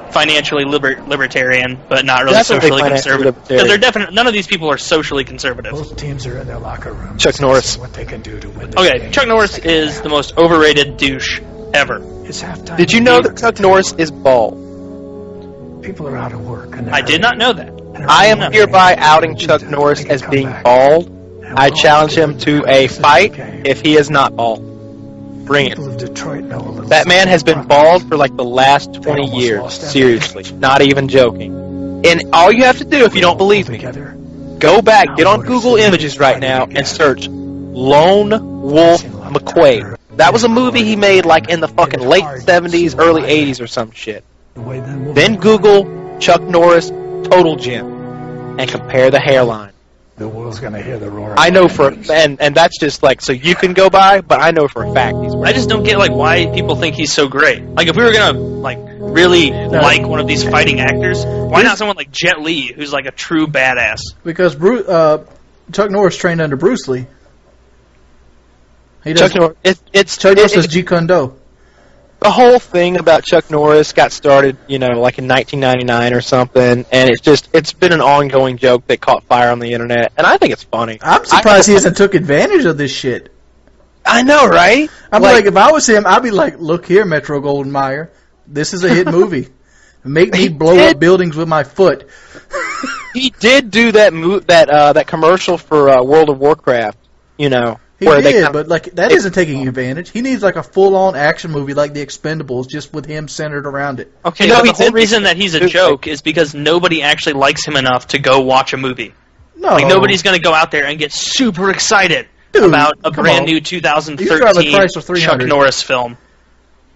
financially libertarian, but not really socially conservative. Because they're definitely none of these people are socially conservative. Both teams are in their locker rooms. Chuck Norris. What they can do to win. Okay, Chuck Norris is the most overrated douche ever. It's halftime. Did you know that Chuck Norris is bald? People are out of work. And I did not know that. I am hereby outing Chuck Norris as being bald. I challenge him to a fight if he is not bald. bring it. People of Detroit know a little That man has been something bald for like the last 20 almost years. lost Seriously. everything. Not even joking. And all you have to do, if you don't believe me, together. go back, get on Google Images right now, and search Lone Wolf McQuade. That was a movie he made like in the fucking late 70s, early 80s or some shit. The way them women Then Google Chuck Norris Total Gym and compare the hairline. The world's gonna hear the roar. I know for and that's just like so you can go by, but I know for a fact he's I just don't get like why people think he's so great. Like if we were gonna like really like one of these fighting actors, why not someone like Jet Li, who's like a true badass? Because Chuck Norris trained under Bruce Lee. He does. Chuck Norris. Chuck Norris is Jeet Kune Do. The whole thing about Chuck Norris got started, you know, like in 1999 or something, and it's been an ongoing joke that caught fire on the internet, and I think it's funny. I'm surprised he hasn't took advantage of this shit. I know, right? I'm like, if I was him, I'd be like, look here, Metro Goldwyn Mayer, this is a hit movie. Make me blow up buildings with my foot. He did do that commercial for World of Warcraft, you know. He did, but like that isn't taking advantage. He needs like a full-on action movie like The Expendables, just with him centered around it. Okay, You know, but he the whole did- reason that he's a joke is because nobody actually likes him enough to go watch a movie. No, Like nobody's going to go out there and get super excited Dude, about a come brand on. new You drive the 2013 price for Chuck $300. Norris film.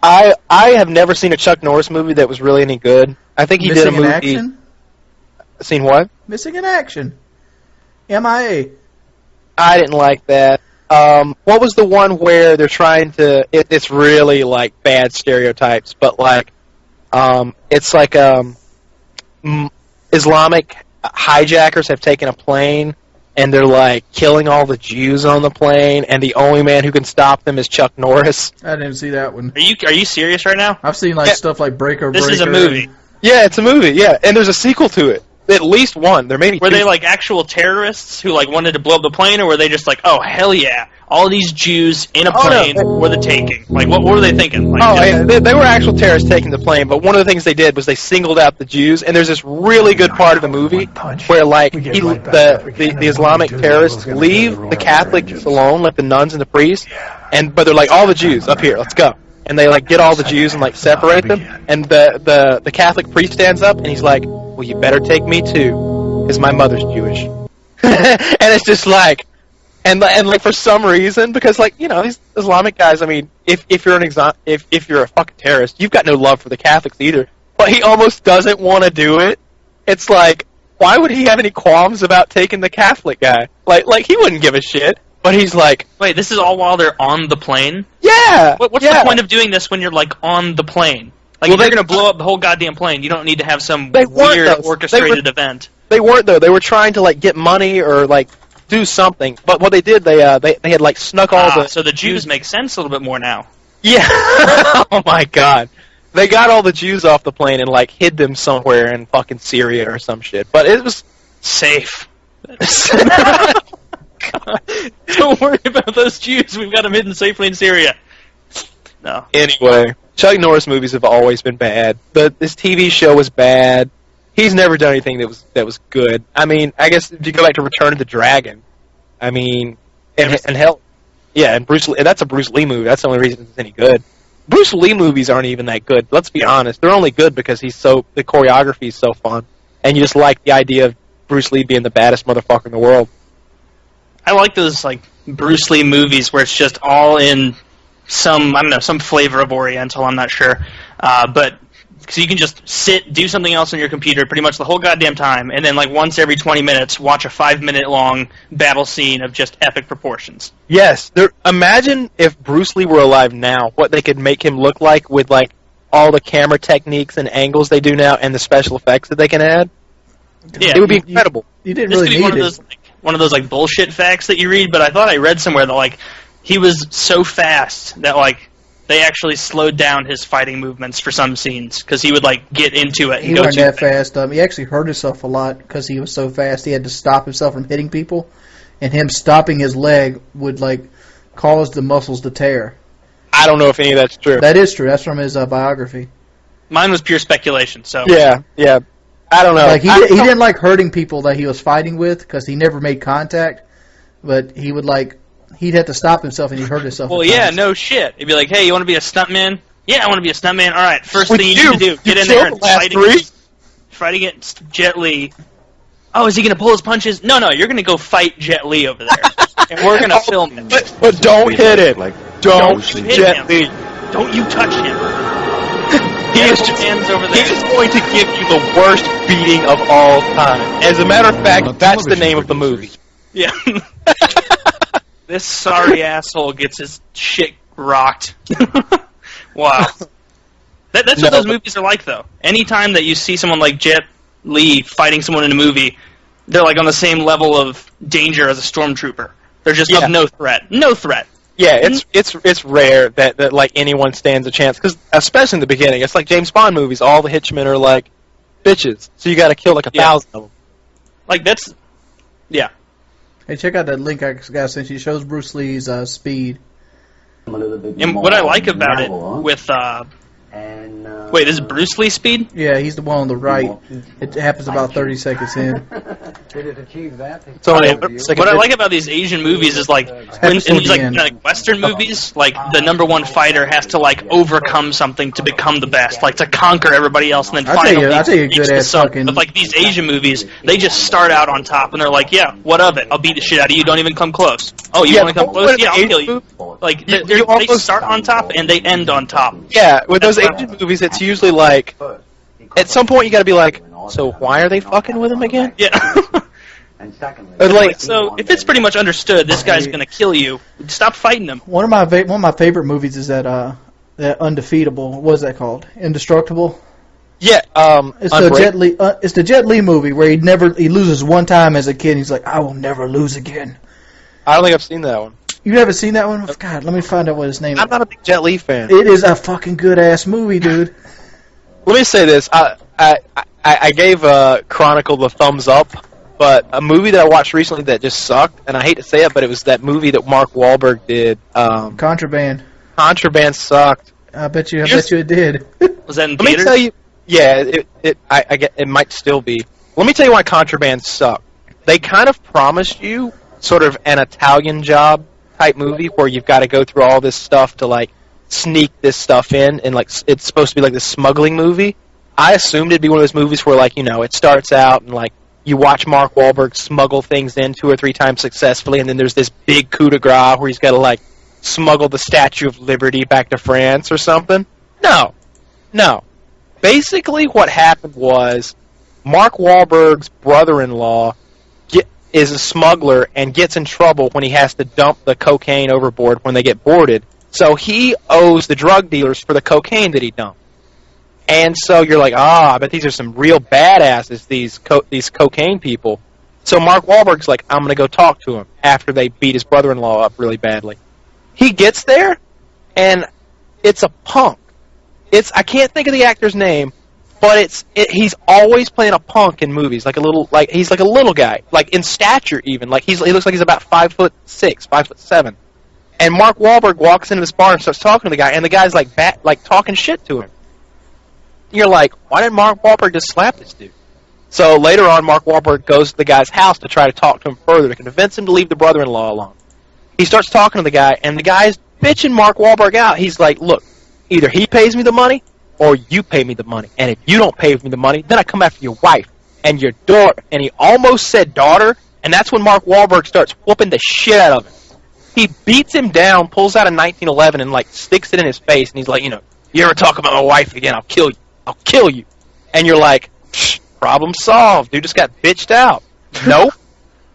I have never seen a Chuck Norris movie that was really any good. I think he Missing did a in movie. Action. Seen what? Missing in Action. MIA. I didn't like that. What was the one where they're trying to? It's really like bad stereotypes, but like, it's like Islamic hijackers have taken a plane and they're like killing all the Jews on the plane, and the only man who can stop them is Chuck Norris. I didn't see that one. Are you serious right now? I've seen like Yeah. stuff like Breaker. This is a Breaker, movie. Yeah, it's a movie. Yeah, and there's a sequel to it. At least one. There may be Were two. they like actual terrorists who like wanted to blow up the plane, or were they just like, oh hell yeah, all these Jews in a Oh, no. plane were the taking? Like what were they thinking? Like, Oh, just- yeah, they were actual terrorists taking the plane, but one of the things they did was they singled out the Jews, and there's this really good part of the movie where, like, the Islamic terrorists leave the Catholics alone, like the nuns and the priests, but they're like, all the Jews, up here, let's go. And they, like, get all the Jews and, like, separate them, and the Catholic priest stands up, and he's like, well, you better take me too, because my mother's Jewish. And it's just like... And like for some reason, because like you know these Islamic guys, I mean, if you're if you're a fucking terrorist, you've got no love for the Catholics either. But he almost doesn't want to do it. It's like, why would he have any qualms about taking the Catholic guy? Like he wouldn't give a shit. But he's like, wait, this is all while they're on the plane? yeah. What's yeah. the point of doing this when you're like on the plane? Like Well, if you're they- gonna blow up the whole goddamn plane, you don't need to have some They weren't, weird though. orchestrated event. They weren't though. They were trying to like get money or like do something. But what they did, they had like snuck all the. So the Jews make sense a little bit more now. Yeah. Oh my God. They got all the Jews off the plane and like hid them somewhere in fucking Syria or some shit. But it was Safe. Don't worry about those Jews. We've got them hidden safely in Syria. No. anyway. Chuck Norris movies have always been bad. This TV show was bad. He's never done anything that was good. I mean, I guess if you go back to Return of the Dragon, I mean, and hell, yeah, and Bruce Lee, and that's a Bruce Lee movie. That's the only reason it's any good. Bruce Lee movies aren't even that good. Let's be honest. They're only good because the choreography is so fun, and you just like the idea of Bruce Lee being the baddest motherfucker in the world. I like those like Bruce Lee movies where it's just all in some flavor of Oriental. I'm not sure, but so you can just sit, do something else on your computer pretty much the whole goddamn time, and then like once every 20 minutes watch a 5-minute long battle scene of just epic proportions. Yes. Imagine if Bruce Lee were alive now, what they could make him look like with like all the camera techniques and angles they do now and the special effects that they can add. Yeah, It would be incredible. You didn't this really could be need it. one of those like bullshit facts that you read, but I thought I read somewhere that like he was so fast that like they actually slowed down his fighting movements for some scenes because he would like get into it and He go wasn't too that fast. He actually hurt himself a lot because he was so fast. He had to stop himself from hitting people, and him stopping his leg would like cause the muscles to tear. I don't know if any of that's true. That is true. That's from his biography. Mine was pure speculation. So Yeah. I don't know. Like he didn't like hurting people that he was fighting with because he never made contact, but he would like he'd have to stop himself and he hurt himself. Well, yeah, no shit. He'd be like, hey, you want to be a stuntman? Yeah, I want to be a stuntman. All right, first thing you need to do, get in there and fight against Jet Li. Oh, is he going to pull his punches? No, you're going to go fight Jet Li over there. And we're going to film it. But don't hit it. Don't hit Jet Li. Don't you touch him. He is going to give you the worst beating of all time. As a matter of fact, that's the name of the movie. Yeah. This sorry asshole gets his shit rocked. Wow. That's what those movies are like, though. Anytime that you see someone like Jet Li fighting someone in a movie, they're like on the same level of danger as a stormtrooper. They're just of no threat. No threat. Yeah, it's rare that like anyone stands a chance, because especially in the beginning, it's like James Bond movies. All the hitchmen are like bitches, so you got to kill like 1,000 of them. Like that's, yeah. Hey, check out that link I got sent you. It shows Bruce Lee's speed. And what I like about it with wait, this is Bruce Lee speed? Yeah, he's the one on the right. It happens about 30 seconds in. Did it achieve that? What I like about these Asian movies is like in these like Western movies, like the number one fighter has to like overcome something to become the best, like to conquer everybody else, and then finally I'll tell you a good ass fucking. But like these Asian movies, they just start out on top and they're like, yeah, what of it? I'll beat the shit out of you. Don't even come close. Oh, you want to come close? Yeah, I'll kill you. Like they start on top and they end on top. Yeah, with those Asian movies, it's usually like at some point you got to be like, so why are they fucking with him again? Yeah. Like, so if it's pretty much understood, this guy's gonna kill you. Stop fighting him. One of my favorite movies is that Undefeatable. What is that called? Indestructible. Yeah. It's the Jet Li. It's the Jet Li movie where he loses one time as a kid. And he's like, I will never lose again. I don't think I've seen that one. You haven't seen that one? God, let me find out what his name is. I'm not a big Jet Li fan. It is a fucking good ass movie, dude. Let me say this. I gave Chronicle the thumbs up, but a movie that I watched recently that just sucked, and I hate to say it, but it was that movie that Mark Wahlberg did. Contraband. Contraband sucked. I bet you it did. Was that in theaters? Let me tell you. Yeah, it might still be. Let me tell you why Contraband sucked. They kind of promised you sort of an Italian Job type movie where you've got to go through all this stuff to like sneak this stuff in, and like it's supposed to be like this smuggling movie. I assumed it'd be one of those movies where like, you know, it starts out and like you watch Mark Wahlberg smuggle things in 2 or 3 times successfully, and then there's this big coup de grace where he's got to like smuggle the Statue of Liberty back to France or something. No. Basically what happened was Mark Wahlberg's brother-in-law is a smuggler and gets in trouble when he has to dump the cocaine overboard when they get boarded. So he owes the drug dealers for the cocaine that he dumped. And so you're like, I bet these are some real badasses, these cocaine people. So Mark Wahlberg's like, I'm going to go talk to him after they beat his brother-in-law up really badly. He gets there, and it's a punk. I can't think of the actor's name, but he's always playing a punk in movies, he's like a little guy, like in stature even, like he looks like he's about 5'6", 5'7", and Mark Wahlberg walks into this bar and starts talking to the guy, and the guy's like talking shit to him. You're like, why didn't Mark Wahlberg just slap this dude? So later on, Mark Wahlberg goes to the guy's house to try to talk to him further to convince him to leave the brother-in-law alone. He starts talking to the guy, and the guy's bitching Mark Wahlberg out. He's like, look, either he pays me the money, or you pay me the money. And if you don't pay me the money, then I come after your wife and your daughter. And he almost said daughter, and that's when Mark Wahlberg starts whooping the shit out of him. He beats him down, pulls out a 1911, and, like, sticks it in his face, and he's like, you know, you ever talk about my wife again, I'll kill you. I'll kill you. And you're like, problem solved. Dude just got bitched out.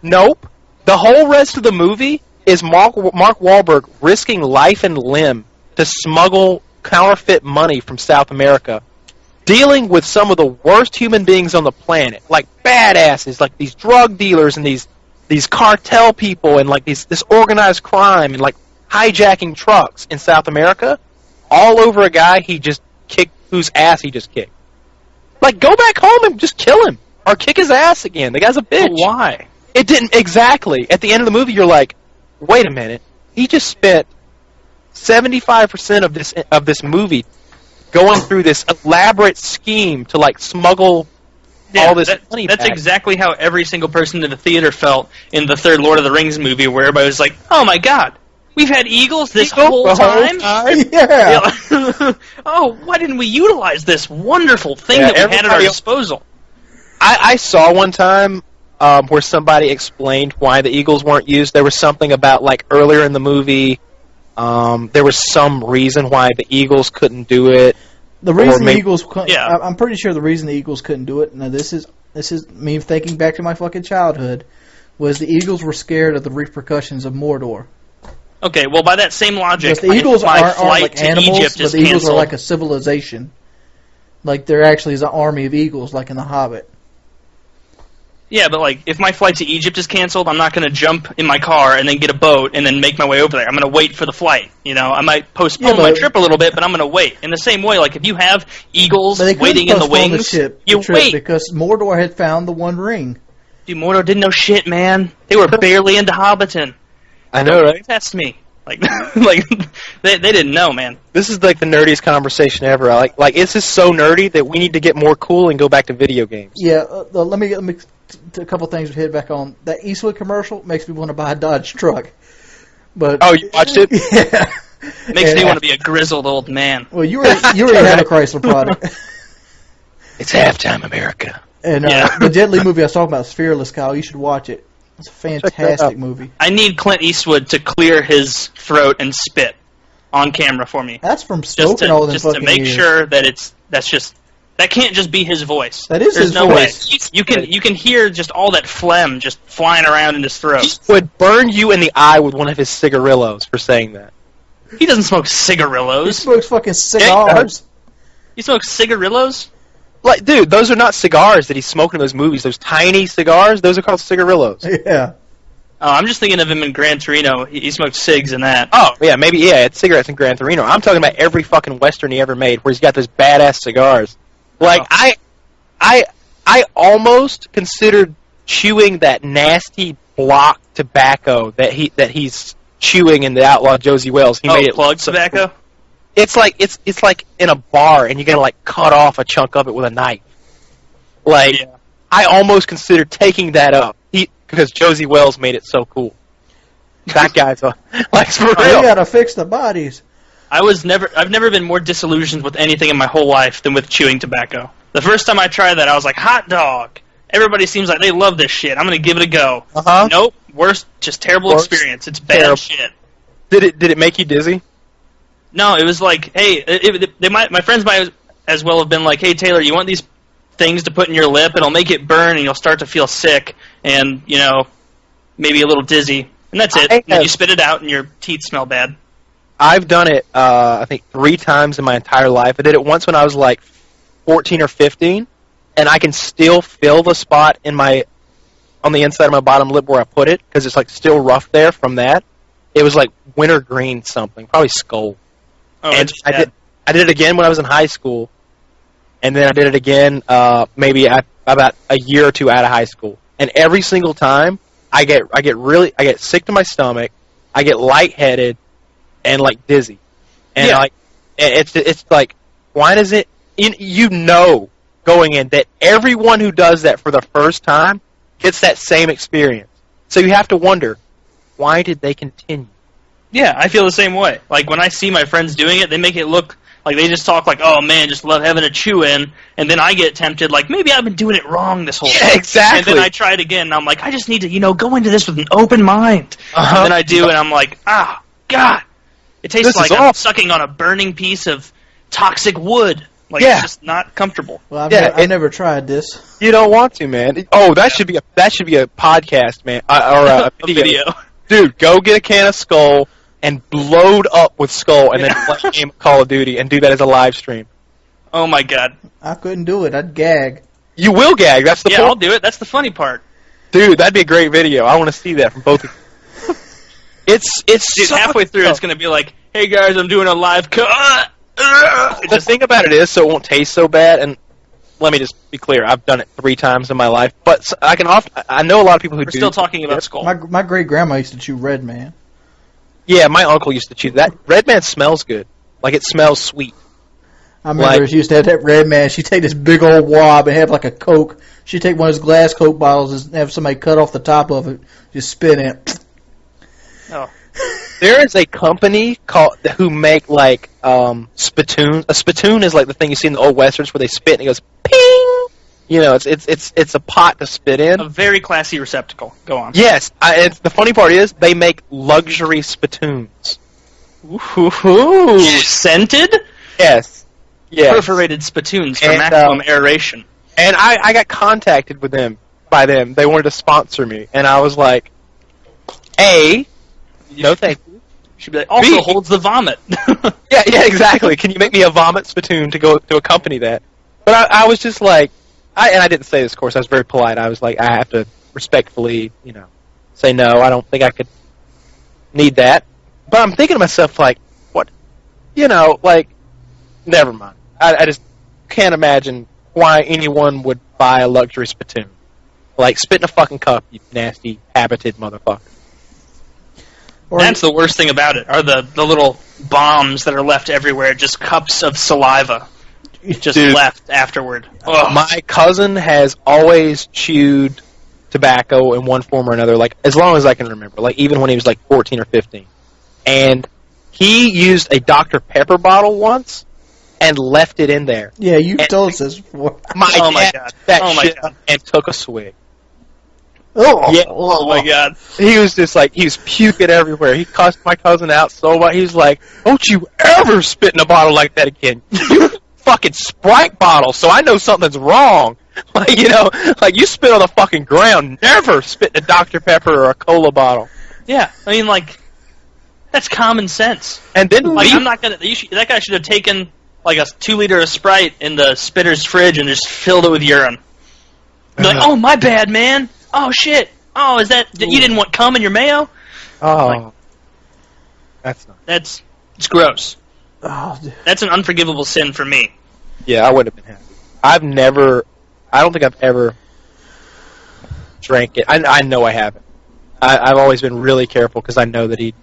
Nope. The whole rest of the movie is Mark Wahlberg risking life and limb to smuggle counterfeit money from South America, dealing with some of the worst human beings on the planet, like badasses, like these drug dealers and these cartel people and like this organized crime and like hijacking trucks in South America, all over a guy he just kicked, whose ass he just kicked. Like, go back home and just kill him or kick his ass again. The guy's a bitch. But why? It didn't exactly. At the end of the movie, you're like, wait a minute, he just spent 75% of this movie going through this elaborate scheme to like smuggle all this money That's back. exactly how every single person in the theater felt in the third Lord of the Rings movie, where everybody was like, "Oh my God, we've had eagles this whole time." Yeah. Oh, why didn't we utilize this wonderful thing that we had at our disposal? I saw one time where somebody explained why the eagles weren't used. There was something about, like, earlier in the movie, there was some reason why the eagles couldn't do it. The reason the Eagles couldn't, Yeah. I'm pretty sure the reason the Eagles couldn't do it, now this is me thinking back to my fucking childhood, was the Eagles were scared of the repercussions of Mordor. Okay, well, by that same logic, Because the Eagles my aren't flight like to animals, Egypt but is the Eagles canceled. are like a civilization. Like, there actually is an army of eagles, like in The Hobbit. Yeah, but like, if my flight to Egypt is canceled, I'm not going to jump in my car and then get a boat and then make my way over there. I'm going to wait for the flight. You know, I might postpone my trip a little bit, but I'm going to wait. In the same way, like, if you have eagles waiting in the wings, you wait. Because Mordor had found the One Ring. Dude, Mordor didn't know shit, man. They were barely into Hobbiton. I know, right? Test me. Like, like they didn't know, man. This is like the nerdiest conversation ever. Like this is so nerdy that we need to get more cool and go back to video games. Yeah, let me a couple things to hit back on. That Eastwood commercial makes me want to buy a Dodge truck. But oh, you watched it? Yeah. Makes me want to be a grizzled old man. Well, you already have a Chrysler product. It's halftime, America. And the Jet Li movie I was talking about is Fearless, Kyle. You should watch it. It's a fantastic movie. I need Clint Eastwood to clear his throat and spit on camera for me. That's from smoking all them fucking make years. sure that that can't just be his voice. That is There's his no voice. way. You can hear just all that phlegm just flying around in his throat. He would burn you in the eye with one of his cigarillos for saying that. He doesn't smoke He cigarillos. smokes fucking cigars. He smokes cigarillos? Like, dude, those are not cigars that he's smoking in those movies. Those tiny cigars, those are called cigarillos. Yeah. Oh, I'm just thinking of him in Gran Torino. He smoked cigs in that. Oh, yeah, maybe, yeah, it's cigarettes in Gran Torino. I'm talking about every fucking Western he ever made where he's got those badass cigars. Like, I almost considered chewing that nasty block tobacco that he's chewing in the Outlaw Josie Wells. He made it plug tobacco? It's like in a bar and you're gonna like cut off a chunk of it with a knife. Like, yeah. I almost considered taking that up because Josie Wells made it so cool. That guy's like, for real. You gotta fix the bodies. I've never been more disillusioned with anything in my whole life than with chewing tobacco. The first time I tried that, I was like, hot dog. Everybody seems like they love this shit. I'm gonna give it a go. Nope, worst, just terrible experience. It's bad shit. Did it make you dizzy? No, it was like, hey, my friends might as well have been like, hey, Taylor, you want these things to put in your lip? It'll make it burn, and you'll start to feel sick, and, you know, maybe a little dizzy. And that's it. And then you spit it out, and your teeth smell bad. I've done it, I think, 3 times in my entire life. I did it once when I was, like, 14 or 15, and I can still feel the spot on the inside of my bottom lip where I put it, because it's, like, still rough there from that. It was, like, wintergreen something, probably skull. Oh, and I did it again when I was in high school, and then I did it again maybe about a year or 2 out of high school. And every single time, I get sick to my stomach, I get lightheaded, and like dizzy, and like it's like, why does it? You know, going in that everyone who does that for the first time gets that same experience. So you have to wonder, why did they continue? Yeah, I feel the same way. Like, when I see my friends doing it, they make it look like they just talk like, oh, man, just love having a chew-in, and then I get tempted, like, maybe I've been doing it wrong this whole time. Exactly. And then I try it again, and I'm like, I just need to, go into this with an open mind. And then I do, and I'm like, God. It tastes like I'm sucking on a burning piece of toxic wood. Like, it's just not comfortable. Well, I've never tried this. You don't want to, man. Oh, that should be a podcast, man, or a video. Dude, go get a can of Skull and load up with Skull, and then play a game of Call of Duty, and do that as a live stream. Oh my God! I couldn't do it. I'd gag. You will gag. That's the point. Yeah, I'll do it. That's the funny part. Dude, that'd be a great video. I want to see that from both of you. It's halfway through, it's going to be like, hey guys, I'm doing a live cut. The thing about it is, so it won't taste so bad, and let me just be clear, I've done it 3 times in my life, but I know a lot of people who do. We're still talking about Skull. My great-grandma used to chew Red Man. Yeah, my uncle used to chew that. Red Man smells good. Like, it smells sweet. I remember she used to have that Red Man. She'd take this big old wad and have like a Coke, She'd take one of those glass Coke bottles and have somebody cut off the top of it, just spit in it. Oh. There is a company who make like spittoons. A spittoon is like the thing you see in the old westerns where they spit and it goes ping. You know, it's a pot to spit in. A very classy receptacle. Go on. Yes, the funny part is they make luxury spittoons. Ooh. Scented? Yes. Perforated spittoons for And, maximum aeration. And I got contacted by them. They wanted to sponsor me, and I was like, A, no thank you. Should be like, also holds the vomit. Yeah, exactly. Can you make me a vomit spittoon to accompany that? But I was just like, I didn't say this, of course. I was very polite. I was like, I have to respectfully, say no. I don't think I could need that. But I'm thinking to myself, like, what? Never mind. I just can't imagine why anyone would buy a luxury spittoon. Like, spit in a fucking cup, you nasty, habited motherfucker. That's the worst thing about it, are the little bombs that are left everywhere, just cups of saliva just left afterward. Ugh. My cousin has always chewed tobacco in one form or another, like, as long as I can remember, like, even when he was, like, 14 or 15. And he used a Dr. Pepper bottle once and left it in there. Yeah, you've told us this before. Oh my God. And took a swig. Oh, yeah. Oh my God. He was just like, he was puking everywhere. He cussed my cousin out so much. He was like, don't you ever spit in a bottle like that again. You fucking Sprite bottle, so I know something's wrong. Like, you spit on the fucking ground. Never spit in a Dr. Pepper or a cola bottle. Yeah, I mean, like, that's common sense. And then, like, I'm not gonna. That guy should have taken like a 2-liter of Sprite in the spitter's fridge and just filled it with urine. Like, oh my bad, man. Oh shit. Oh, is that you didn't want cum in your mayo? Oh, like, that's not. It's gross. Oh, that's an unforgivable sin for me. Yeah, I would have been happy. I don't think I've ever drank it. I know I haven't. I've always been really careful because I know that he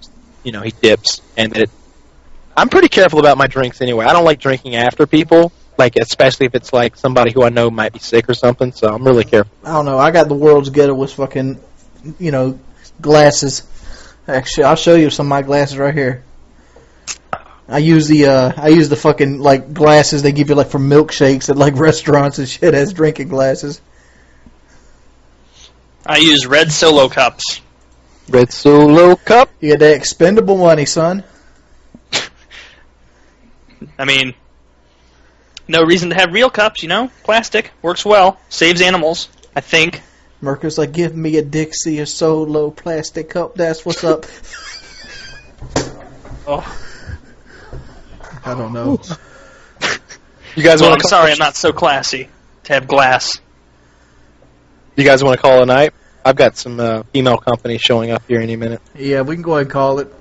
dips, and I'm pretty careful about my drinks anyway. I don't like drinking after people, like especially if it's like somebody who I know might be sick or something. So I'm really careful. I don't know. I got the world's ghettoest fucking, glasses. Actually, I'll show you some of my glasses right here. I use the fucking like glasses they give you like for milkshakes at like restaurants and shit as drinking glasses. I use red Solo cups. Red Solo cup. You get that expendable money, son. I mean, no reason to have real cups, Plastic works well, saves animals, I think. Merker's like, give me a Dixie, a Solo plastic cup. That's what's up. Oh. I don't know. You guys want I'm sorry, I'm not so classy to have glass. You guys want to call it a night? I've got some female company showing up here any minute. Yeah, we can go ahead and call it.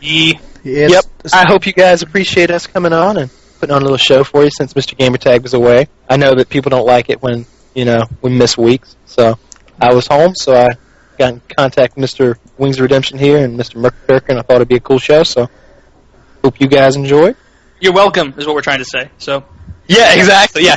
Yep. I hope you guys appreciate us coming on and putting on a little show for you since Mr. Gamertag was away. I know that people don't like it when, we miss weeks. So I was home, so I got in contact with Mr. Wings of Redemption here and Mr. MurkaDurkah, and I thought it'd be a cool show. So hope you guys enjoy. You're welcome, is what we're trying to say. So. Yeah, exactly. Yeah.